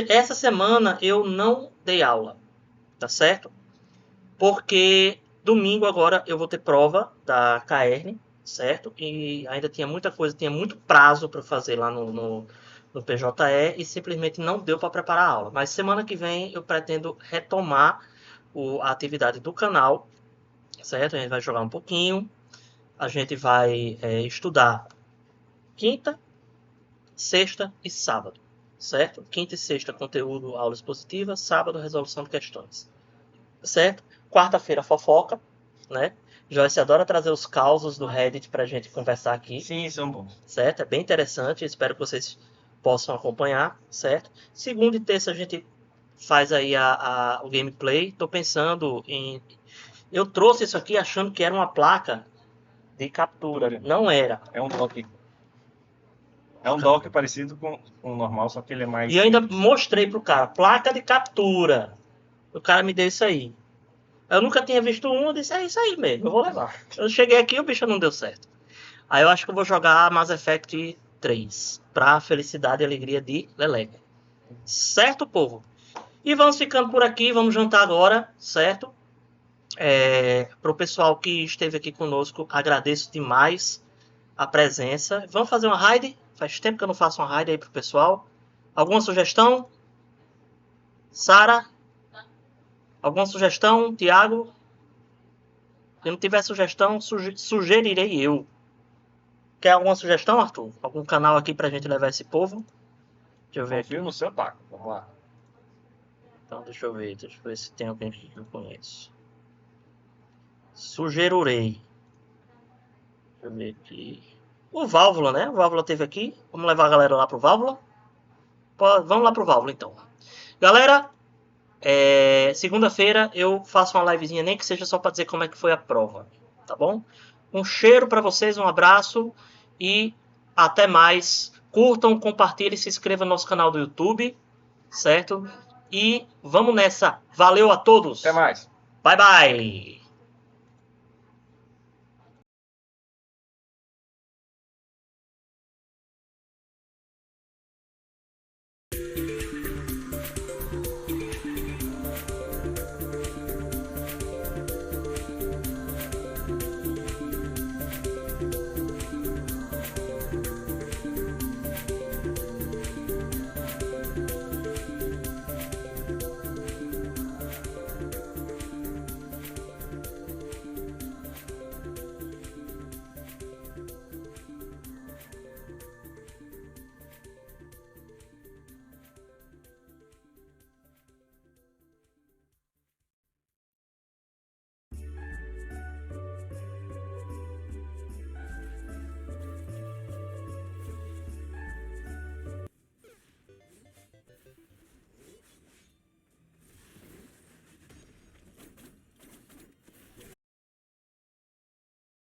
essa semana eu não dei aula, tá certo? Porque domingo agora eu vou ter prova da Caerne, certo? E ainda tinha muita coisa, tinha muito prazo para fazer lá no PJE e simplesmente não deu para preparar a aula. Mas semana que vem eu pretendo retomar a atividade do canal, certo? A gente vai jogar um pouquinho, a gente vai estudar quinta, sexta e sábado, certo? Quinta e sexta, conteúdo, aula expositiva, sábado, resolução de questões, certo? Quarta-feira, fofoca, né? Joyce adora trazer os causos do Reddit pra gente conversar aqui. Sim, são bons. Certo? É bem interessante, espero que vocês possam acompanhar, certo? Segunda e terça a gente faz aí o gameplay. Tô pensando em... Eu trouxe isso aqui achando que era uma placa de captura. Não era. É um dock. É um dock parecido com o normal, só que ele é mais... E eu ainda mostrei pro cara, placa de captura. O cara me deu isso aí. Eu nunca tinha visto um, eu disse, é isso aí mesmo, eu vou levar. Eu cheguei aqui e o bicho não deu certo. Aí eu acho que eu vou jogar Mass Effect 3, pra felicidade e alegria de Leleca. Certo, povo? E vamos ficando por aqui, vamos jantar agora, certo? Pro pessoal que esteve aqui conosco, agradeço demais a presença. Vamos fazer uma raid? Faz tempo que eu não faço uma raid aí pro pessoal. Alguma sugestão? Sara? Alguma sugestão, Tiago? Se não tiver sugestão, sugerirei eu. Quer alguma sugestão, Arthur? Algum canal aqui pra gente levar esse povo? Deixa eu ver aqui. Confio no seu taco, vamos lá. Então, deixa eu ver se tem alguém aqui que eu conheço. Sugerirei. Deixa eu ver aqui. O Válvula, né? O Válvula teve aqui. Vamos levar a galera lá pro Válvula? Vamos lá pro Válvula, então. Galera... segunda-feira eu faço uma livezinha, nem que seja só para dizer como é que foi a prova, tá bom? Um cheiro para vocês, um abraço e até mais. Curtam, compartilhem, se inscrevam no nosso canal do YouTube, certo? E vamos nessa. Valeu a todos. Até mais. Bye, bye.